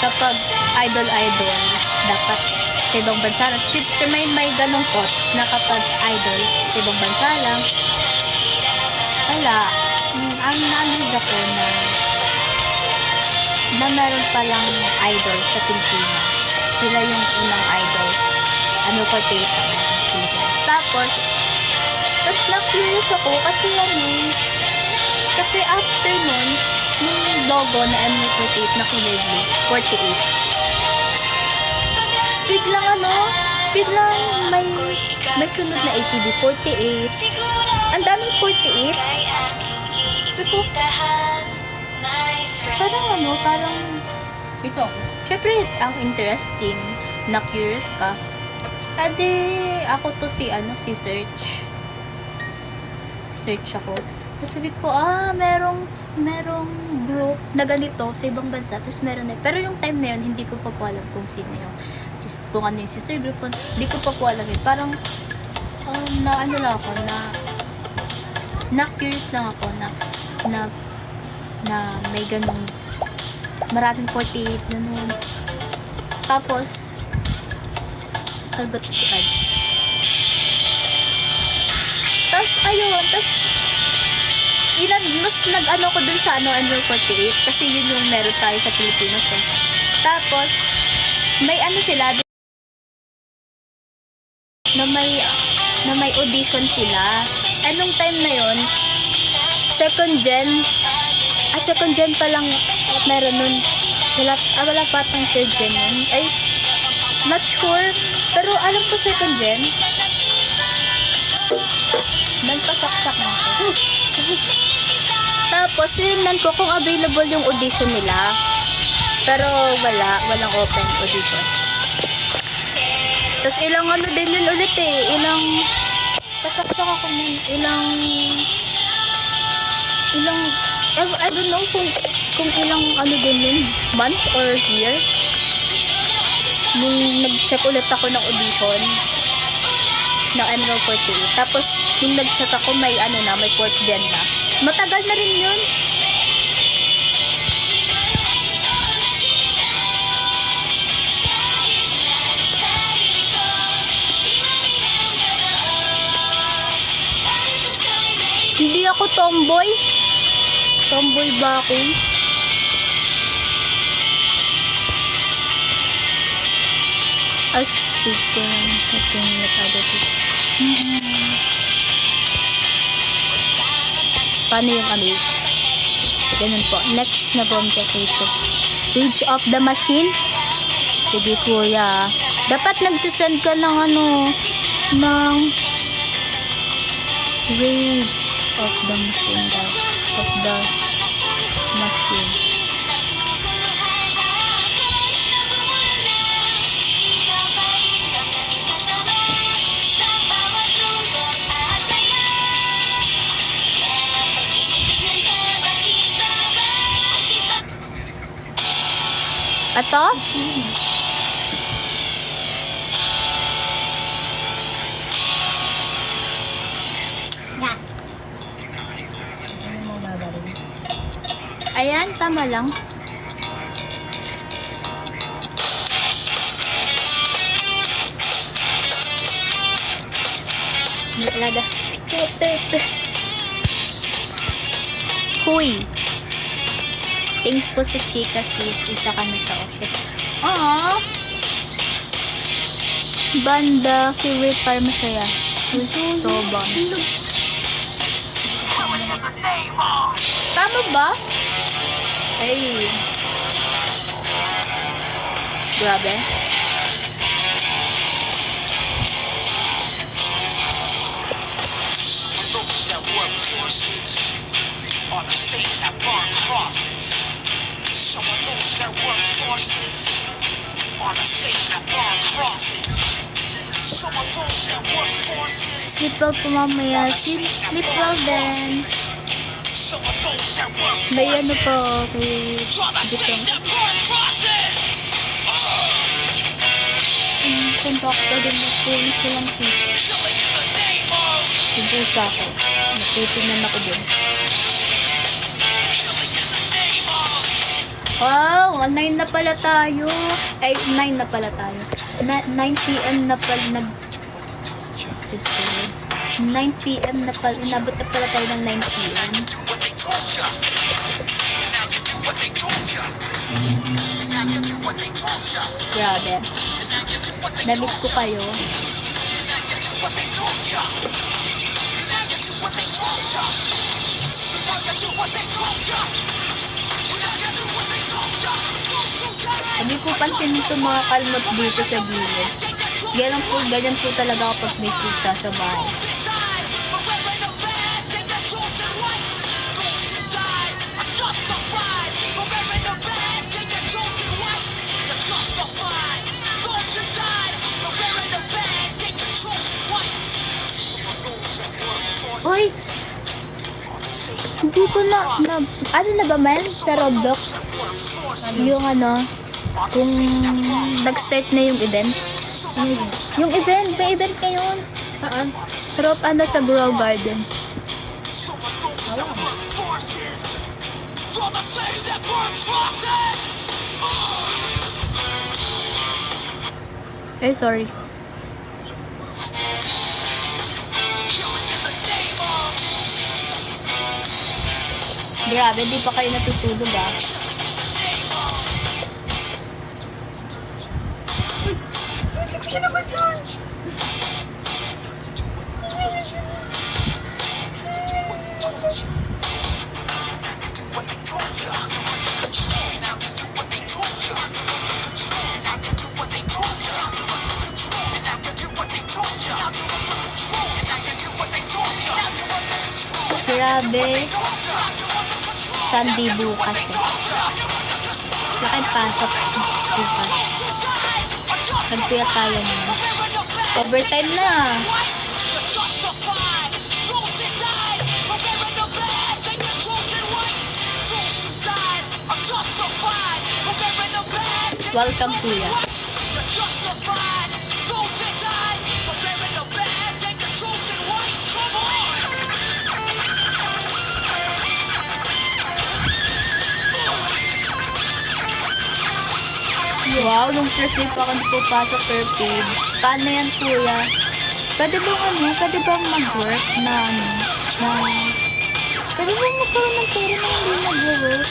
kapag idol, dapat sa ibang bansa lang. May ganong thoughts na kapag idol sa ibang bansa lang, ang na-amaze ako na meron palang idol sa Pilipinas. Sila yung unang idol. Ano ko, Tata. Tapos na-curious ako kasi kasi after nun, yung logo na MU48 na kulay blue, 48. Biglang may sunod na ATV, 48. Ang daming 48. Sabi ko, parang, ito. Syempre, ang interesting, na-curious ka. Ade, ako to si Search. Si Search ako. Tapos sabi ko, merong group na ganito sa ibang bansa. Tapos meron na. Pero yung time na yun, hindi ko pa po alam kung sino yung, kung ano yung sister group. Hindi ko pa po alam yun. Parang, na-curious lang ako na may ganun, maraming 48 ganun. Tapos, kalbat si Ads. Tapos, ayun, mas nag-ano ko dun sa MU48 kasi yun yung meron tayo sa Pilipinas eh. Tapos, may sila na may audition sila. Anong time na yun, second gen pa lang meron nun. Wala pa pang third gen nun. Ay, not sure. Pero alam ko second gen. Nagpasaksak na ako. Tapos, tinignan ko kung available yung audition nila. Pero walang open audition. Tapos ilang din yun ulit eh. Pasaksak ako nun. I don't know kung ilang din yun, months or year. Nung nag-check ulit ako ng audition ng MU48. Tapos, nung nag-check ako, may may 4th gen na. Matagal na rin yun. Hindi ako tomboy. Tomboy ba ako? Astig ko lang. Hating metado ko. Paano yung ganun po. Next na po ang Rage of the Machine. Sige kuya. Dapat nagsisend ka ng ng Rage of the Machine daw. Of the Machine. Ato? Ayan, tama lang. Talaga. Huy. Thanks po sa chika sis. Isa kami sa office. Banda. Favorite par masaya. Gusto ba? Tama ba? Ay. Grabe. Some of those that work forces are the same that burn crosses. Some of those that work forces are the same that burn crosses. Some of those that work forces Sleep well po mamaya. Sleep well then. some of those that work May forces po kay are the same dito. that burn crosses. Kontak ko din magpulis ko lang kiss. Killing in the name of, Yung pusa ko. Natitingnan ako dun. killing in the name of. Wow! 9 na pala tayo. Ay, 9 na pala tayo. 9 PM na pala Just kidding. 9 PM na pala. Inabot na pala tayo ng 9 PM. Do what they told ya. Now you do what they told ya. Now you do what they told ya. Grabe. Now you do what they Namiss ko told ya. kayo. Now you do what they told ya. Hindi po pansin nito mga kalmot dito sa gilid. Ganyan po talaga kapag may pusa sa bahay. Uy! Hindi ko ano na ba man sa Roblox? Yung kung nag-start na yung event. Yung event, may event ngayon. Sarap sa Grow Garden. Sorry. Grabe, di pa kayo natutulog Grabe. Sunday bukas Lakad pasok bukas. Nagtuya tayo na. Overtime na. Welcome kuya. Wow, nung first day pa ako pupasok per paid. Paano yan, kuya? Pwede bang mag-work na pwede bang magkaroon ng pera na hindi mag-work?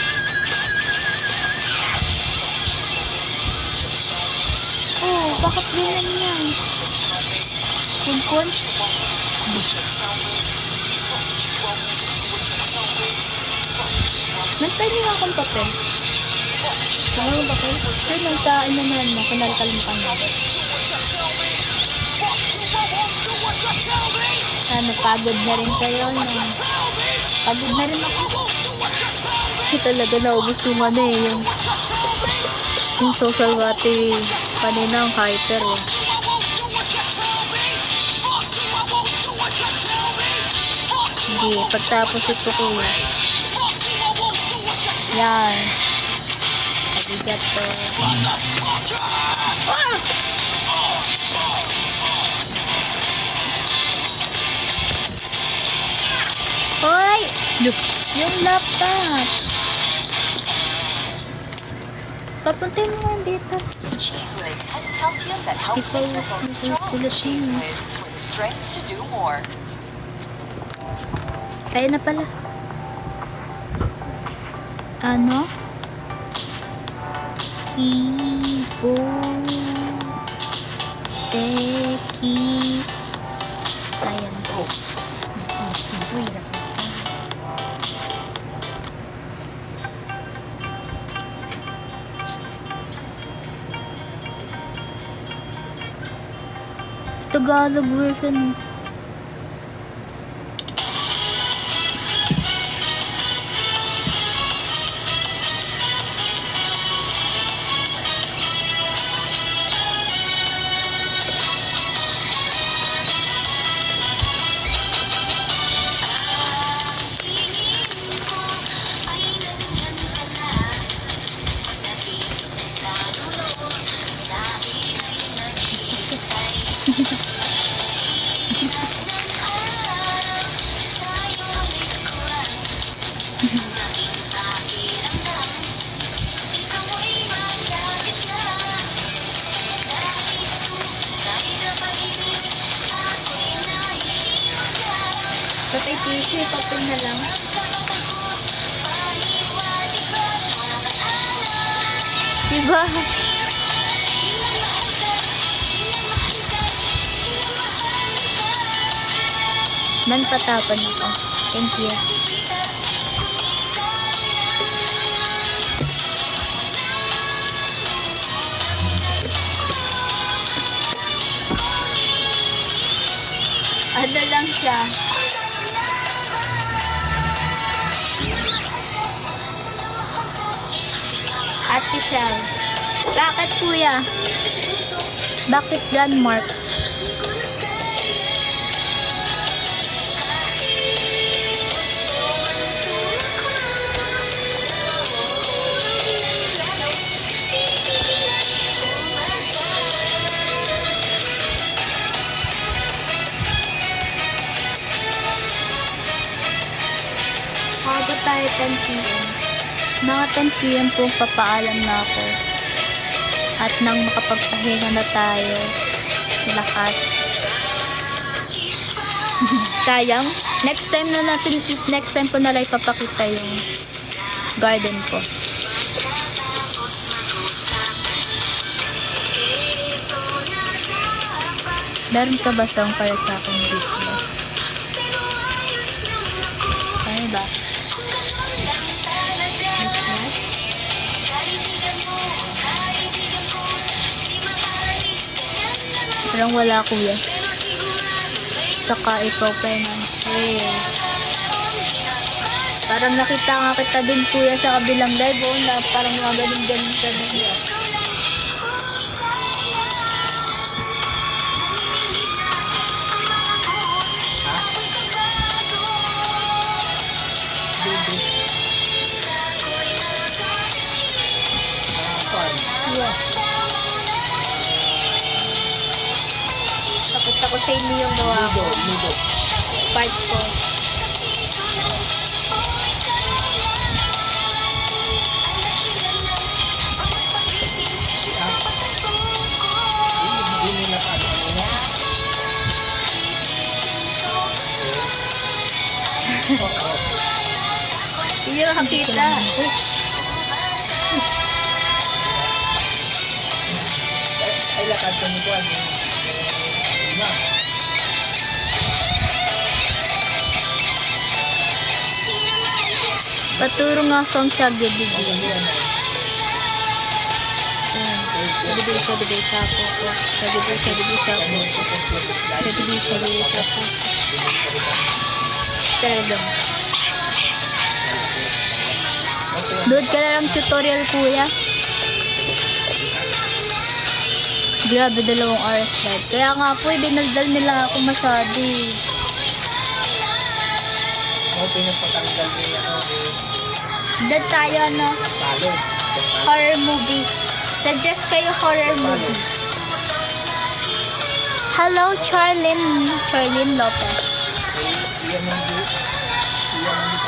Oh, bakit ganyan yan? Kumpon? Nantay niyo akong papel. Ano ba kayo? Pero sa naman mo, kinalkalimutan mo. Pagod na rin kayo. Pagod na rin ako. Talaga naubos yung yung social battery kanina ang hyper Hindi, pagtapos ito kuya. Yan. Arigato. Hoy! Yung laptop. Papuntay mo nga dito. Cheese Whiz has calcium that helps make your bones strong. Cheese Whiz for the strength to do more. Kaya na pala. Ano? Ibo Teki Ayan po. Tagalog version. Patay tissue, papel na lang. Diba? Man patapan ako. Thank you. Ano lang siya. Ate Shell. Bakit kuya? Bakit Denmark? Bago tayo 10 p.m. Mga 10 p.m. po papaalam na ako. At nang makapagpahinga na tayo, lakas. Sayang. Next time ko na lang ipapakita yung garden ko. Meron ka ba song para sa akin dito? Ano ba? Parang wala kuya. Saka ikaw Hey. Parang nakita nga kita dun kuya sa kabilang live. Oh, na parang mga ganun-ganun ka na. Tapos ako sa inyo yung gawa ko. Part ko. Hindi nyo makakita. Ay, lakad sa nikuan. Paturo nga song siya gibig. Doon ka na lang tutorial kuya. Grabe 2 oras live. Kaya nga po, dinaldal nila ako masyado. Pinagpatanggal niya ako. Doon tayo horror movie. Suggest kayo horror movie. Hello, Charlene Lopez.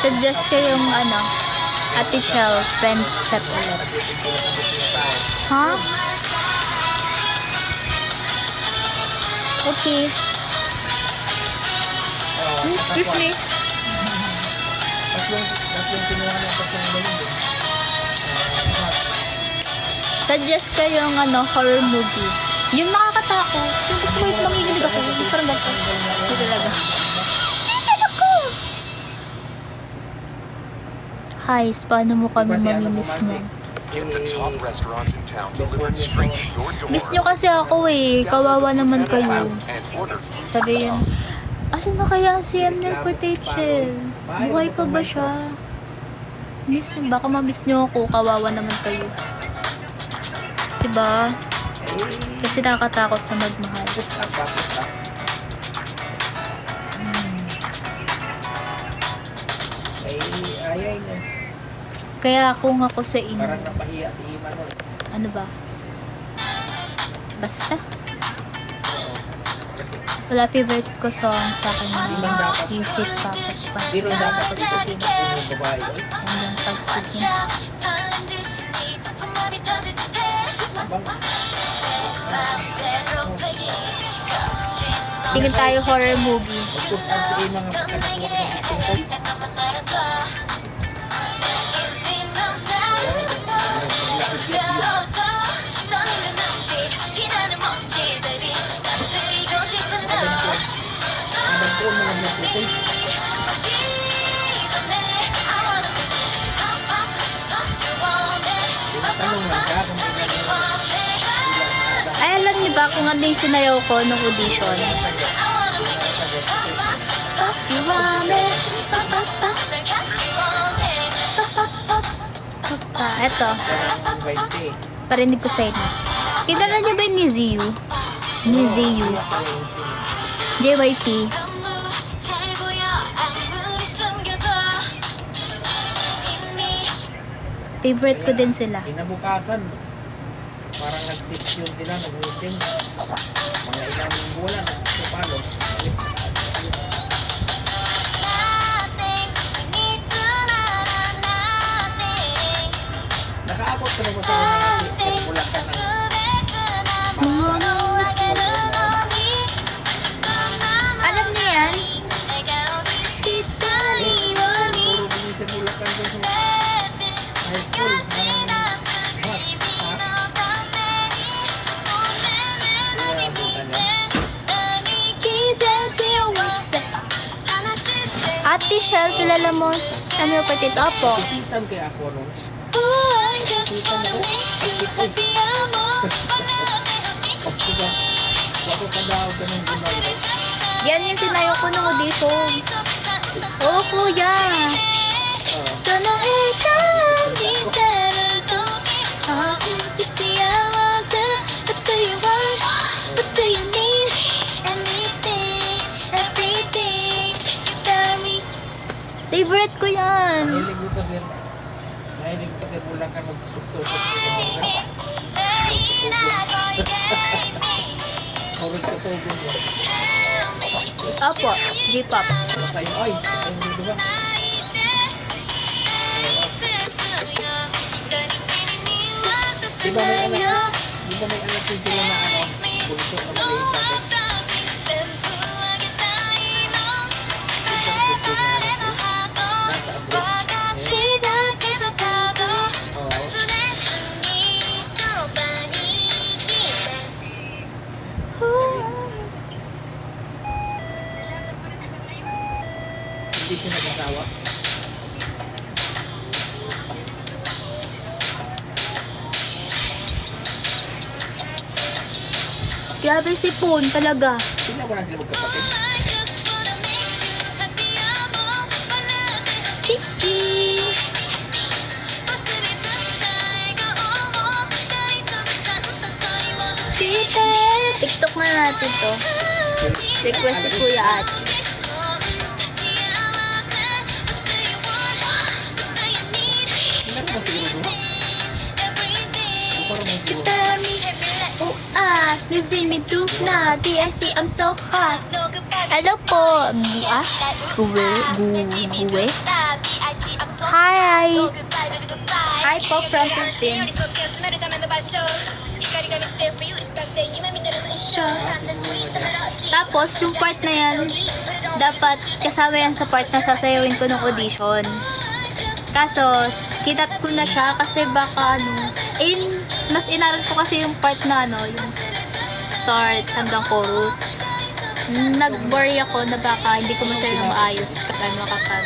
Suggest kayong Ate Chel, friends chat ulit. Huh? Okay. Excuse me. Suggest kayong horror movie. Yung nakakatakot. Yung gusto mo yung manginginig ako. Yung parang ganito. Hindi talaga. Hi, paano mo kami mamimiss niyan? Get the top restaurants in town delivered straight to your door. Miss nyo kasi ako eh. Kawawa naman kayo. And order food. Sabihin, asan na kaya si Emner Potential? Buhay pa ba siya? Miss, baka ma-miss nyo ako. Kawawa naman kayo. Diba? Kasi nakakatakot na magmahal. Ayay na. Kaya kung ako sa inyo, Parang napahiya si Iman. ano ba? Basta. Wala favorite ko song sa akin na Isip Papas pa. Hindi rin dapat kasi ito yung babae. Hanggang pagtiging. Tingin tayo horror movie. Magpupunta si Iman ang pagkakakuha ng ba kung ano yung sinayaw ko nung audition? Eto. 20. Parinig ko sa inyo. Kilala niyo ba yung ni Ziyu? Ni Ziyu. JYP. 잘 보여 아무리 숨겨도 이미 Favorite ko din sila. Kinabukasan, parang nag-session sila, nag-meeting. Mga ilang buwan, so paano? nothing we need to know nothing Nakaabot ka naman sa mga Bulacan ng 特別なものをあげるのに Alam niyo yan? 笑顔でしたいのに puro kami sa Bulacan doon sa high school. 難しいな君のためにお目目の耳で並木立ちをせ話して Ate Shell, kilala mo? Ano yung patito? Opo. Isitan kaya ako nun. Oh, I just wanna make you happy amo palate Diba? Wako ka daw ka ng ginagawa. Yan yung sinayaw ko nung audition. Oh, kuya. Sana ikaw di taruto. Ako siyawase. What do you want? What do you need? Anything, everything. You tell me. Favorite ko yan. Mahilig ko kasi Bulacan magsusok-tusok sa mga Kawit ka tubo mo. Opo, J-pop. Masaya, ay, ayun dito ba? Di ba may anak din sila na bunso na maliit kasi? Hindi siya nag-asawa. Grabe si Poon talaga. Tingnan mo na sila magkapatid. TikTok na natin to. Request si Kuya Ate. Tingnan mo siguro doon. Parang may siguro. Oh ah, you see me do na DNC, I'm so hot. Hello po, Guwe. Hi. Hi po, from Philippines. Tapos, yung part na yan, dapat kasama yan sa part na sasayawin ko ng audition. Kaso, kinat ko na siya kasi baka mas inaral ko kasi yung part na yung start hanggang chorus. Nag-worry ako na baka hindi ko masayo ng maayos kapag makapag.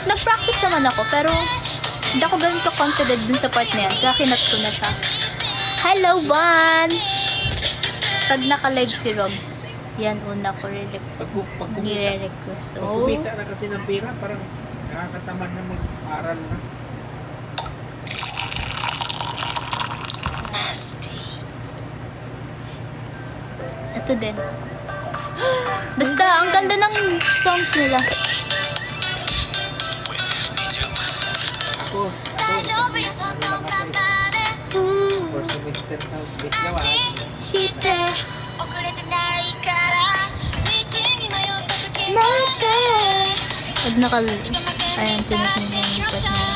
Nag-practice naman ako pero hindi ako ganito confident dun sa part na yan. Kaya kinat ko na siya. Hello, Van! Pag naka-live si Roms, yan una ko nire-request. Pag kumita na kasi ng pera, parang nakakatamad na mag-aral na. Ito din. Basta, ang ganda ng songs nila. Ako, for semester sa Bisgawa. Pag ayan, tinitingnan yung part na yun.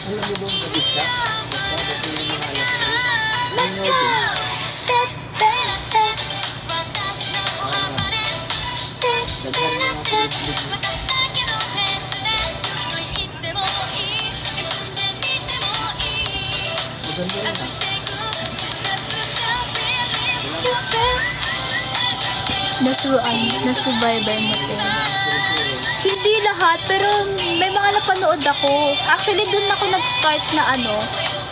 Alam mo bang kabisa? Let's go! Step by step. Step by step. Maganda rin ah. You step nasubaybay mo din. Hindi lahat, pero may mga napanood ako. Actually, dun ako nag-start na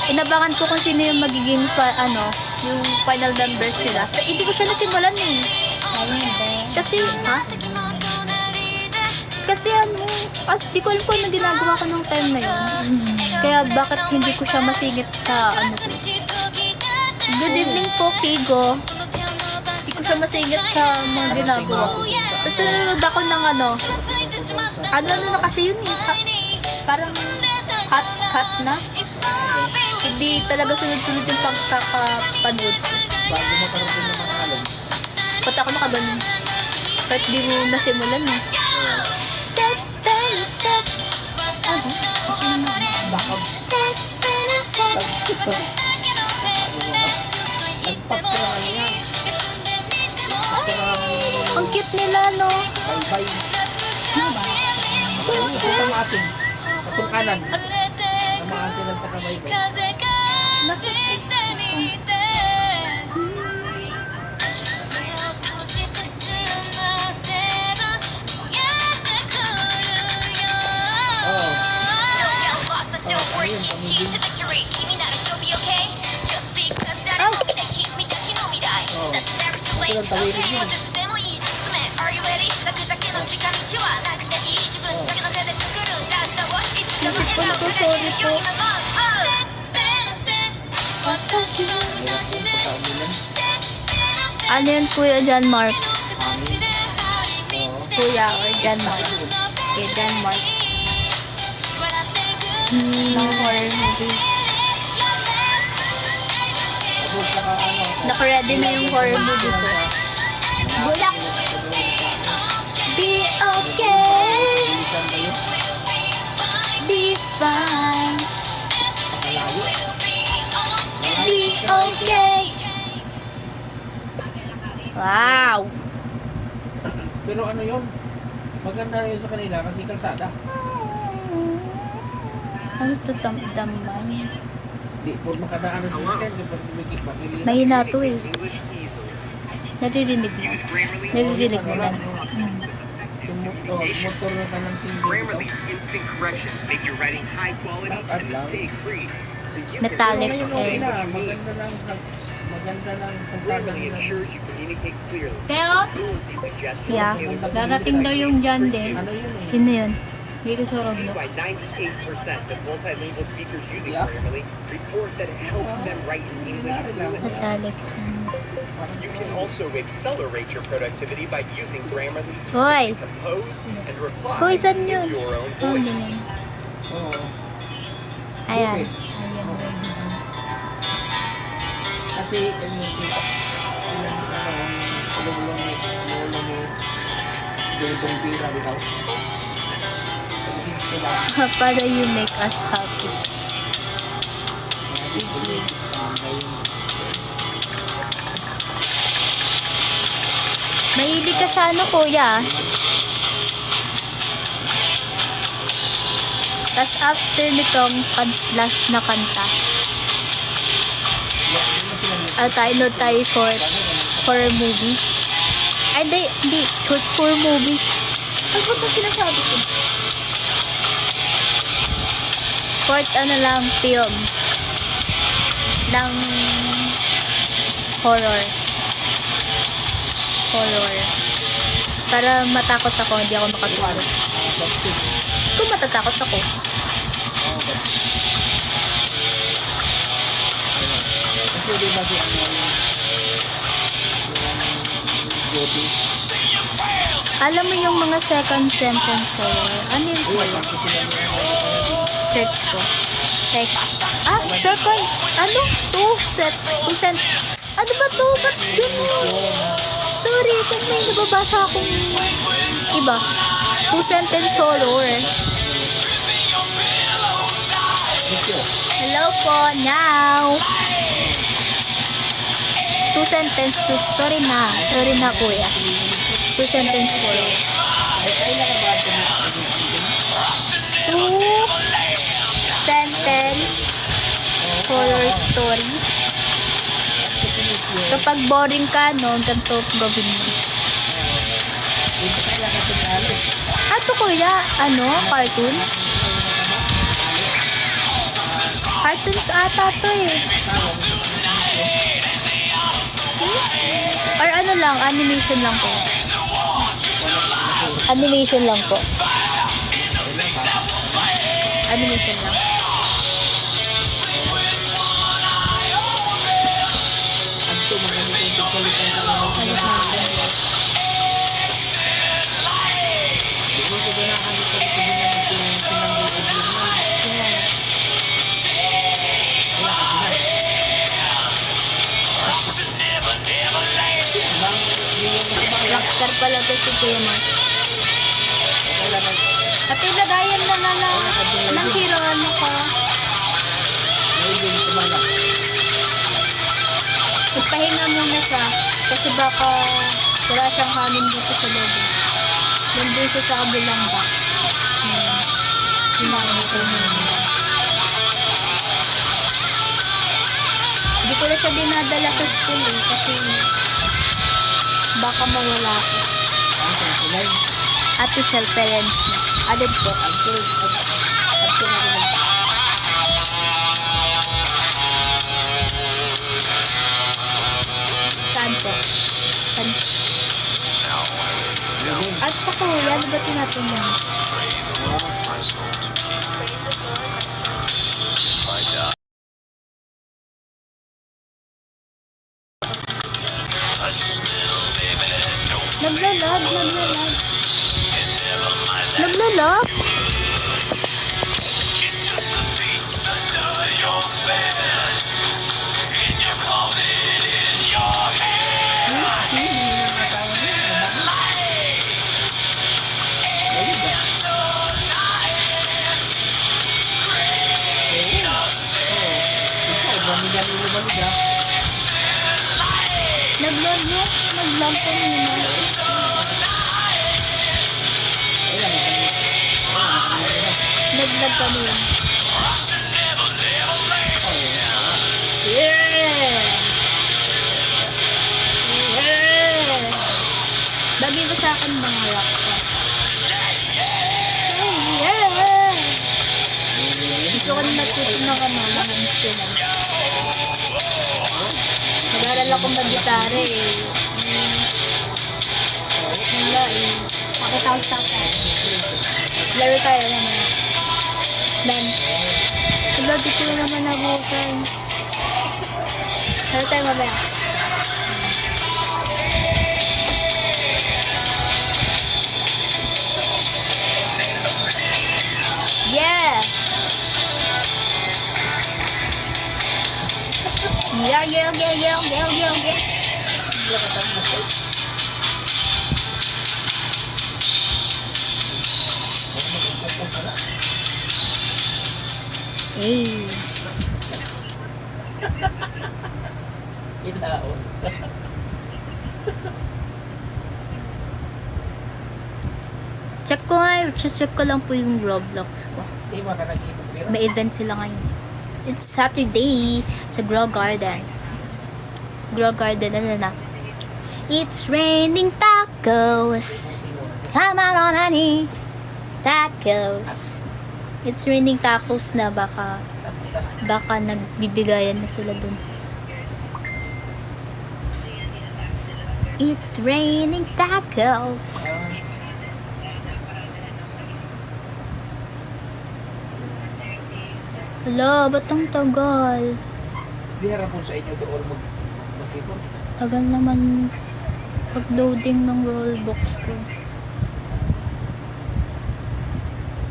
inabangan ko kung sino yung magiging yung final numbers nila. Pero hindi ko siya nasimulan eh. Kasi, Kasi di ko alam kung ano ginagawa ko nung time na yun. Kaya bakit hindi ko siya masingit sa ko. Good evening po, Kigo. Hindi ko siya masingit sa mga ginagawa ko. Tapos nanonood ako ng ano na kasi yun eh. Parang cut na. Hindi talaga sunod-sunod yung pagkakapanood ko. Bago mo parang din naman alam. Pati ako nakaganon. Kahit di mo nasimulan eh. Step by step. Baka Step by step. nagpas ka naman yan. Ang cute nila, no? Bye-bye. Ang maasin. Atong kanan. Ang maasin at saka bye-bye. Nasip ko na po, sorry po. Ano yun, Kuya John Mark? Kuya or John Mark? Okay, John Mark. Ng horror movie. Naka-ready na yung horror movie ko. Bulak! Be okay! Be fine! Be okay! Wow! Pero ano yun? Maganda yun sa kanila kasi kalsada. Ano to damdaman? Di, pag makadaan na sila kayo, di ba tumikik ba? Mahina to eh. Naririnig mo. Naririnig mo lang. Motor na tanang single. Grammarly's instant corrections make your writing high quality and mistake free. So you Metallic can eh. Maganda lang kalsada Grammarly nila. ensures you communicate clearly. Kaya, Fluency suggestions yeah. tailored Darating daw yung John din. Ano yun eh? Sino yun? Dito sa Seen Roblox. by 98% of multilingual speakers using Yeah. Grammarly report that it helps them write English fluently. Metallic. You can also accelerate your productivity by using Grammarly to Hoy! compose and reply Hoy, saan in yun? your own Oh, voice. ganun. Oo. Ayan. Kasi yung music, ulong-ulong yung pira bitaw. Para you make us happy. Mahilig ka sa kuya? Tas after nitong last na kanta, tayo short horror movie. Ay, hindi. Short horror movie. Ano ba ito sinasabi ko? Short lang, film. Ng horror. Para matakot ako, hindi ako makatulog. Kung matatakot ako. Kasi di ba si Jody? Alam mo yung mga second sentence horror. Ano yun? Search ko. Second. Ano? Two sent. Ano ba to? Ba't ganun? Sorry, kung may nababasa akong iba. Two sentence horror. Hello po, now. Two sentence. Sorry na kuya. Two sentence horror. Two sentence horror story. Kapag boring ka, no, ganito gawin mo. to kuya? Ano? Cartoons? Cartoons ata to eh. Or ano lang, animation lang po. Animation lang po. Animation lang. Adto mga ganito pagkalitan sa mga Di ko ganahan ito ito din ang sinanggol Rockstar pala to si Kuya Mark. At ilagayan na ng hero ano ko. Ipahinga muna siya kasi baka wala siyang kanin dito sa loob. Nandun siya sa kabilang box. Kumain ko muna. Hindi ko na siya dinadala sa school eh kasi baka mawala ako. Official parents na. Added po. Saan po? Saan? At sa kuya, di ba tinapin niya? Naglalag? Naglag po muna. Naglag kami yun. Yeah! Yeah! Bagay ko sa akin mga rock. Yeah! Gusto ko na natutunan ka mga instrument. Nag-aaral ako mag-gitara eh. Wala eh. Pakita ko sa akin. Laro tayo naman. Ben. Diba, di ko naman nabukan. Laro tayo mamaya. Yeah! Yeah. Hey. Ilaon. Check ko lang po yung Roblox ko. Di ba ka nag-ibig pero? May event sila ngayon. It's Saturday sa Grow Garden. Grow Garden, ano na? It's raining tacos. Come on, honey. Tacos. It's raining tacos na baka nagbibigayan na sila dun. It's raining tacos. Hala, ba't ang tagal? Di harapon sa inyo doon mag-masipon. Tagal naman pag-loading ng Roblox ko.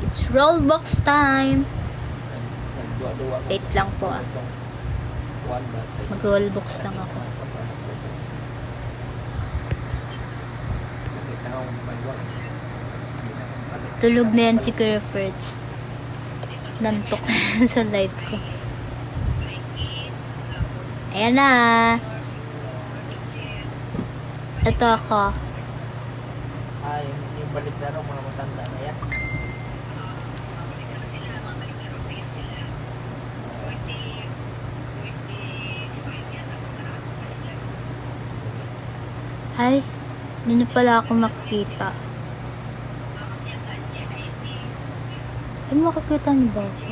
It's Roblox time! Wait lang po ah. Mag-Roblox lang ako. Tulog na yan si Kuya Ferds. Nantok na yan sa live ko. Ayan na. Ito ako. Yung balik na rin, mga matanda na yan. Ay, hindi na pala ako makikita. Ay, makikita niyo ba ako?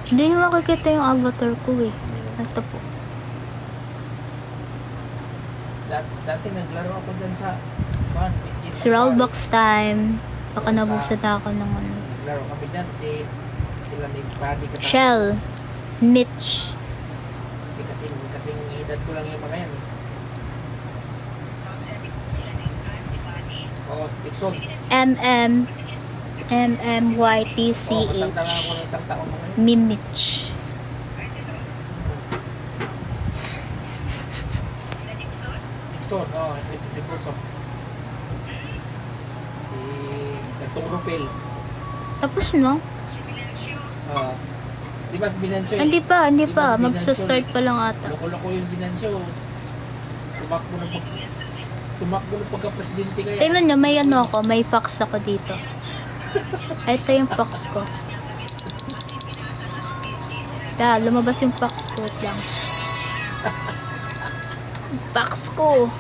Hindi niyo makikita yung avatar ko eh. Ito po. Dati naglaro ako dyan sa kuwan, Legit It's Roblox Paris. time. Baka nabusan ako ng ano. Naglaro kami dyan, sila ni Buddy Katapos. Shell. Mitch. Kasing edad ko lang yung mga yan eh. Oo, Dixon. MMYTCH. Matanda lang ako ng isang taon mga yun. Mimich. Dixon, oo, Dixon. Si Gatong Rupel. Tapos no? Di ba si Binancio? Hindi pa. Di ba si Magsa-start pa lang ata. Loko-loko yung Binancio. Tumakbo ng pagka-presidente kaya. Tingnan nyo, may ano ako, may fax ako dito. Ito yung fax ko. Lumabas yung fax ko. Wait lang. Fax ko.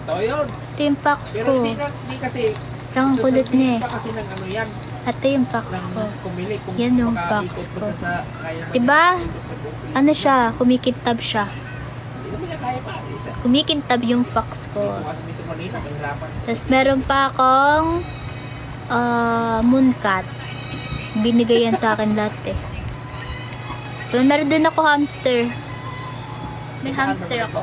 Ito yun. Ito yung fax Pero ko. hindi kasi. Tsaka ang kulit niya eh. Pa kasi ng ano yan. Ito yung fax Ng ko. kumili. Kung Yan yung makaikot fax pa ko. sa kaya na Diba? niya, ikot sa buong Ano siya? Kumikintab siya. Hindi naman niya kaya pa. Isa. Kumikintab yung fax ko. Dito kasi dito Manila. Mahirapan. Tapos meron pa akong mooncat. Binigay yan sa akin dati. Pero meron din ako hamster. May hamster ako.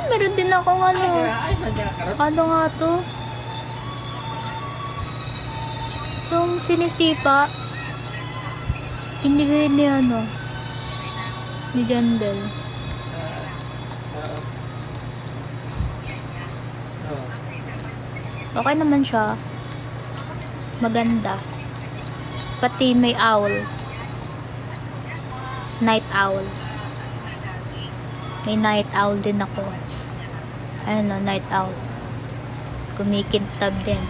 Meron din akong ano. Ay, nandiyan ka rin. Ano nga to? Yung sinisipa. Binigay ni ano. Ni Jandel. Okay naman siya. Maganda. Pati may owl. Night owl. May night owl din ako. Ayun o, night owl. Kumikintab din.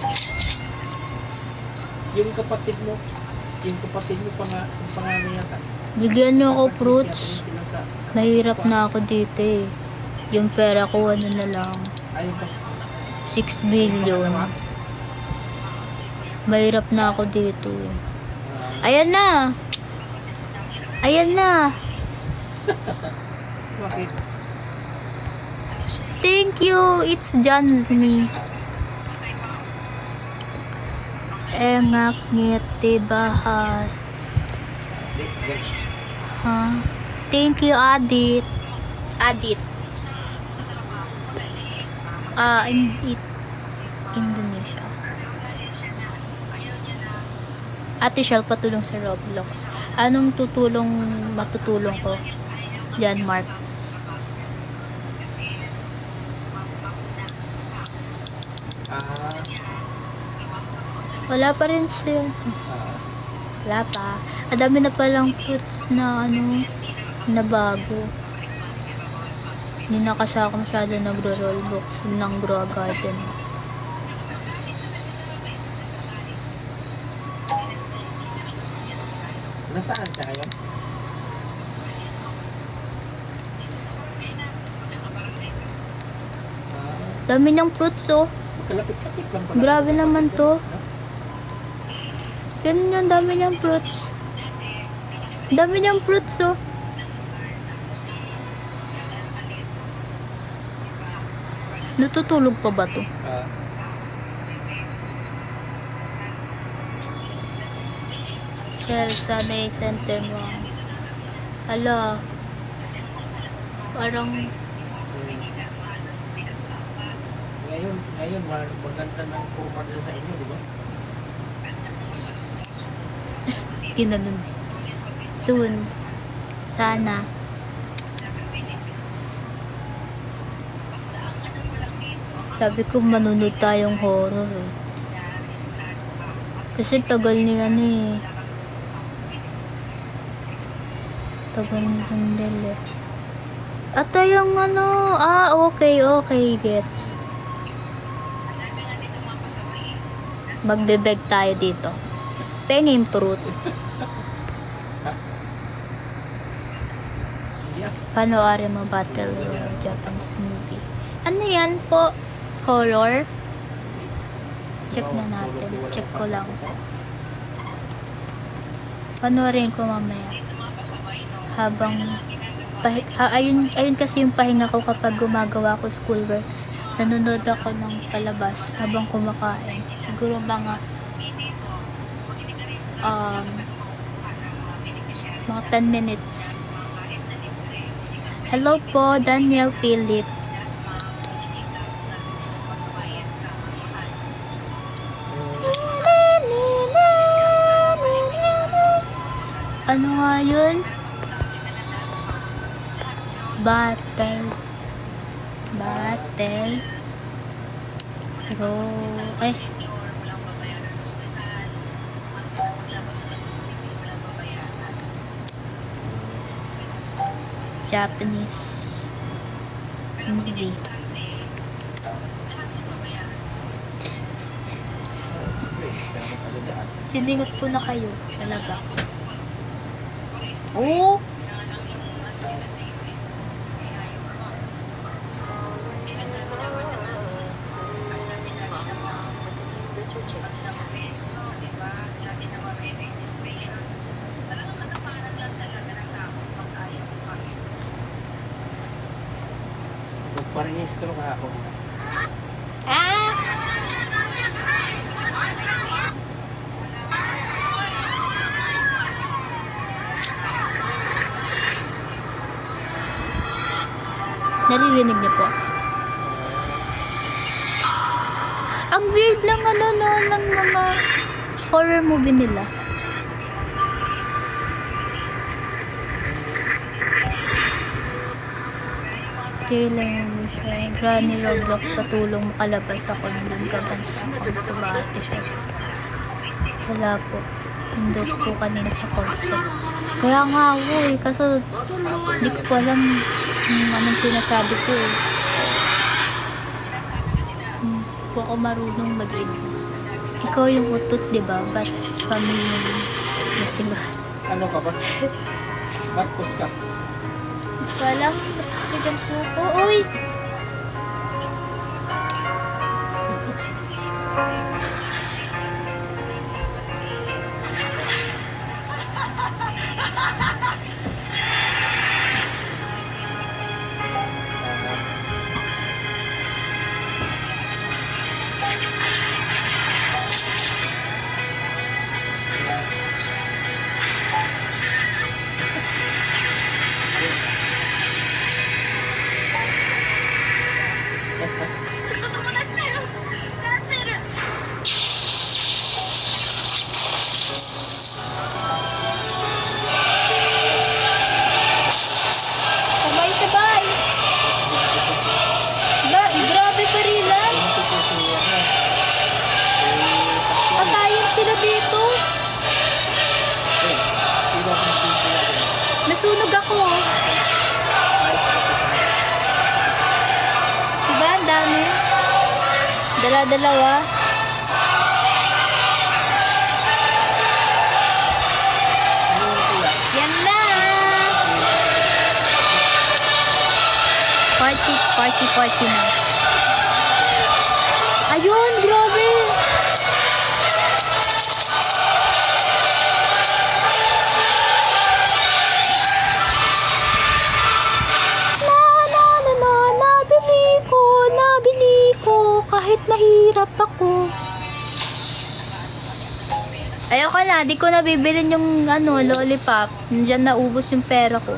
Yung kapatid mo pangalan yata. Bigyan niyo ako Tapos fruits. yata sila sa, Mahirap na ako dito eh. Yung pera ko ano na lang. ayun pa. 6 billion. Mahirap na ako dito eh. Ayan na! Ayan na! Bakit? Thank you! It's Johnsmy. Engak ngiti bahar. Ha? Thank you, Adit. Adit. Indonesia. Ate Shell, patulong sa Roblox. Anong matutulong ko? Jan Mark. Wala pa rin siya. Wala pa. Adami na palang fruits na na bago. Hindi na kasi ako masyado nagro-rollbox ng Grow Garden. Nasaan siya ngayon? Dami niyang fruits oh. Kalapit-lapit lang pala. Grabe naman to. Ganun yan, dami niyang fruits. Dami niyang fruits oh. Natutulog pa ba to? Shell, sana i-center mo. Hala. Parang Ngayon, maganda ng forma din sa inyo, di ba? ginanon. Soon. Sana. Sabi ko manunod tayong horror eh. Kasi tagal niya eh. Tagal ni Handel eh. At yung okay, gets. Magbebeg tayo dito. Penging fruit. Hindi Panoorin mo Battle Royale Japanese movie. Ano yan po? Horror? Check na natin. Check ko lang. Panoorin ko mamaya. Habang ayun kasi yung pahinga ko kapag gumagawa ko schoolworks. Nanonood ako ng palabas habang kumakain. Siguro mga 10 minutes. Hello po, Daniel Philip. Ano nga yun? Battle Japanese movie. Siningot ko na kayo talaga. Oh! Parehistro ka ako. Ah! Naririnig niyo po. Ang weird ng ng mga horror movie nila. Kailan mo siya? Granny Roblox patulong makalabas ako nung kabansa ako. Kumahati siya. Wala po. Hindi po kanina sa concept. Kaya nga ako eh. Kasi hindi ko po alam kung anong sinasabi ko eh. Hindi po ako marunong mag-edit. Ikaw yung utot, diba? Ba't kami yung nasigat? Ano ka ba? Matpos ka. Walang nagpigan po ko. Uy! Sabay-sabay! Ba, grabe pa rin lang. Patayin sila dito. Nasunog ako. Diba? Ang dami. Dala-dalawa. Yan na. Party na. Ayun, grabe. Nabili ko, kahit mahirap ako. Ayoko na, di ko nabibilin yung lollipop. Nandiyan naubos yung pera ko.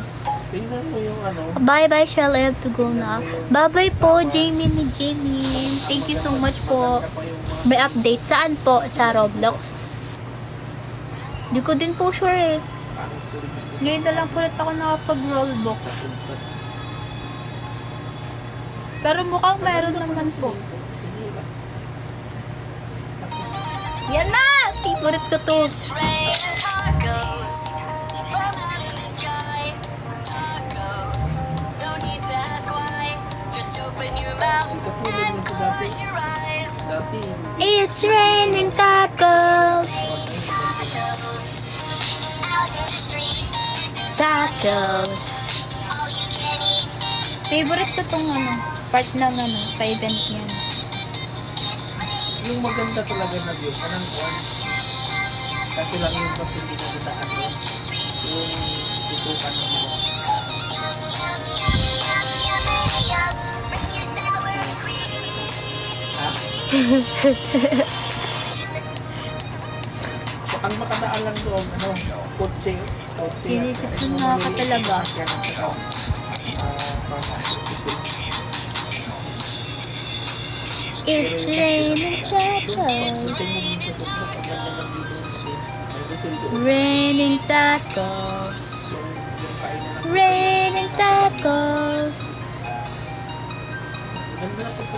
Tingnan mo yung Bye-bye, Shell. I have to go na. Bye-bye po, Jamie ni Jamie. Thank you so much po. May update. Saan po? Sa Roblox? Di ko din po sure eh. Ngayon na lang po ulit ako nakapag-Roblox. Pero mukhang meron naman po. Yan na! Favorite ko to. It's raining tacos. Tacos. Favorite ko tong part ng pa-event yan. Yung maganda talaga na view, anong one. Kasi lang yung kasi hindi na kitaan doon. Yung tutukan ng mga. Ha? So, ang makadaan lang doon, kotse. Sinisip ko nga ka talaga. It's raining tacos. Raining tacos. Raining tacos.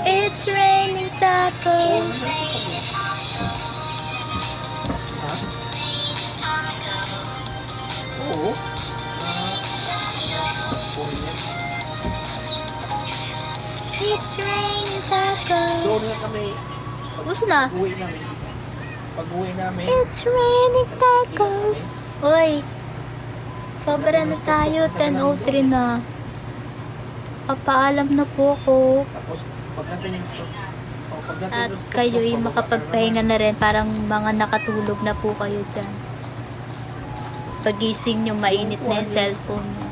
It's raining tacos. Oo. It's raining tacos. Doon na kami. Gusto na? Pag-uwi namin. It's raining tacos. Uy. Sobra na tayo. 10:03 na. Papaalam na po ako. Tapos, pagdating At kayo'y makapagpahinga na rin. Parang mga nakatulog na po kayo dyan. Pagising nyo, mainit na yung cellphone nyo.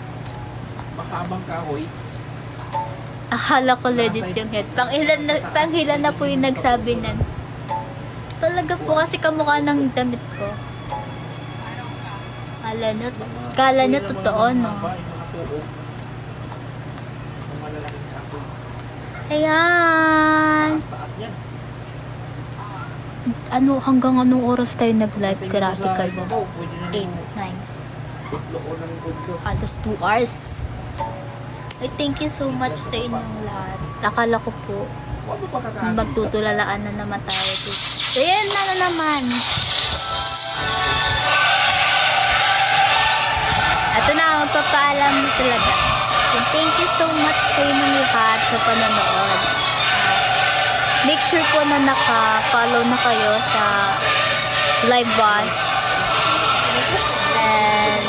Mahabang kahoy. Akala ko legit yung head. Panghilan na po yung nagsabi nan. Talaga po kasi kamukha ng damit ko. Kala nyo totoo, no? Ayan. Hanggang anong oras tayo nag-live? Grabe ka. 8, 9. Alos 2 hours. Ay, thank you so much sa inyong lahat. Akala ko po, magtutulalaan na naman tayo. Ayan na naman. Ito na, magpapaalam na talaga. And thank you so much sa inyong lahat sa panonood. Make sure po na naka-follow na kayo sa live boss. And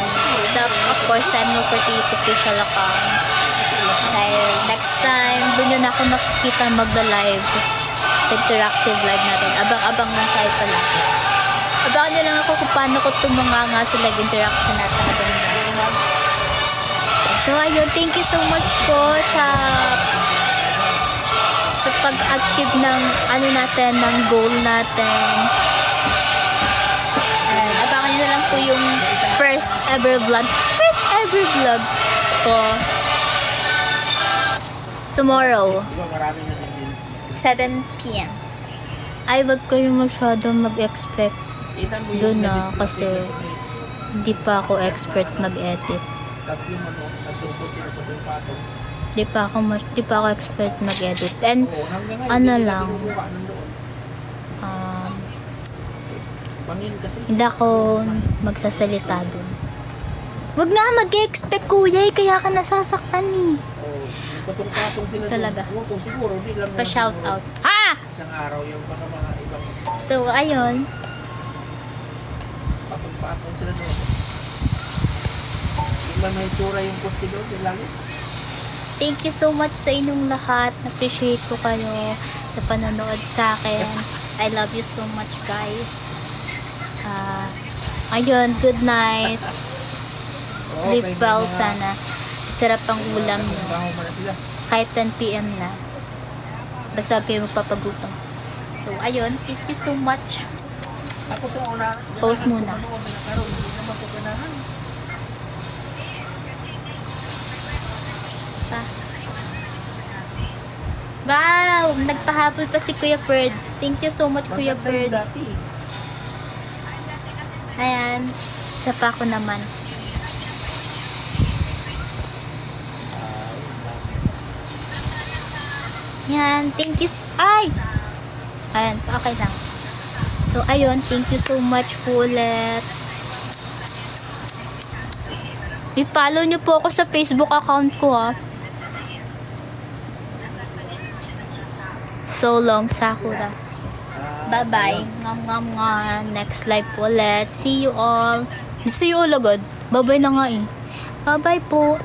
of course, sa Mo48 official accounts. Dahil next time, doon yun ako nakikita magla-live sa interactive live natin. Abang-abang lang tayo pala. Abangan nyo lang ako kung paano ko tumunganga sa live interaction natin. So, ayun. Thank you so much po sa pag-achieve ng natin, ng goal natin. And abangan nyo na lang po yung first ever vlog ko. Tomorrow, 7 p.m. Ay, wag ko yung masyadong mag-expect doon na kasi hindi pa ako expert mag-edit. Di pa ako expert mag-edit. And lang, hindi ako magsasalita doon. Wag na mag-expect, kuya, kaya ka nasasaktan eh. Talaga. Pa-shout out. Ha! Isang araw yung mga ibang So, ayun. patong-patong sila doon. Yung ba may tsura yung kutsi doon, sila lang. Thank you so much sa inyong lahat. Appreciate ko kayo sa panonood sa akin. I love you so much, guys. Ayun, good night. Sleep well sana. Sarap ang ulam nyo. Kahit 10 p.m. na. Basta kayo magpapagutom. So, ayun. Thank you so much. Pause muna. Wow! Nagpahabol pa si Kuya Ferds. Thank you so much, Kuya Ferds. Ayan. Isa pa ako naman. Yan. Thank you. Ay! Ayan. Okay lang. So, ayun. Thank you so much po ulit. I-follow nyo po ako sa Facebook account ko, ha. So long, Sakura. Bye-bye. Ngam. Next live po ulit. See you all. See you all agad. Bye-bye na nga eh. Bye-bye po.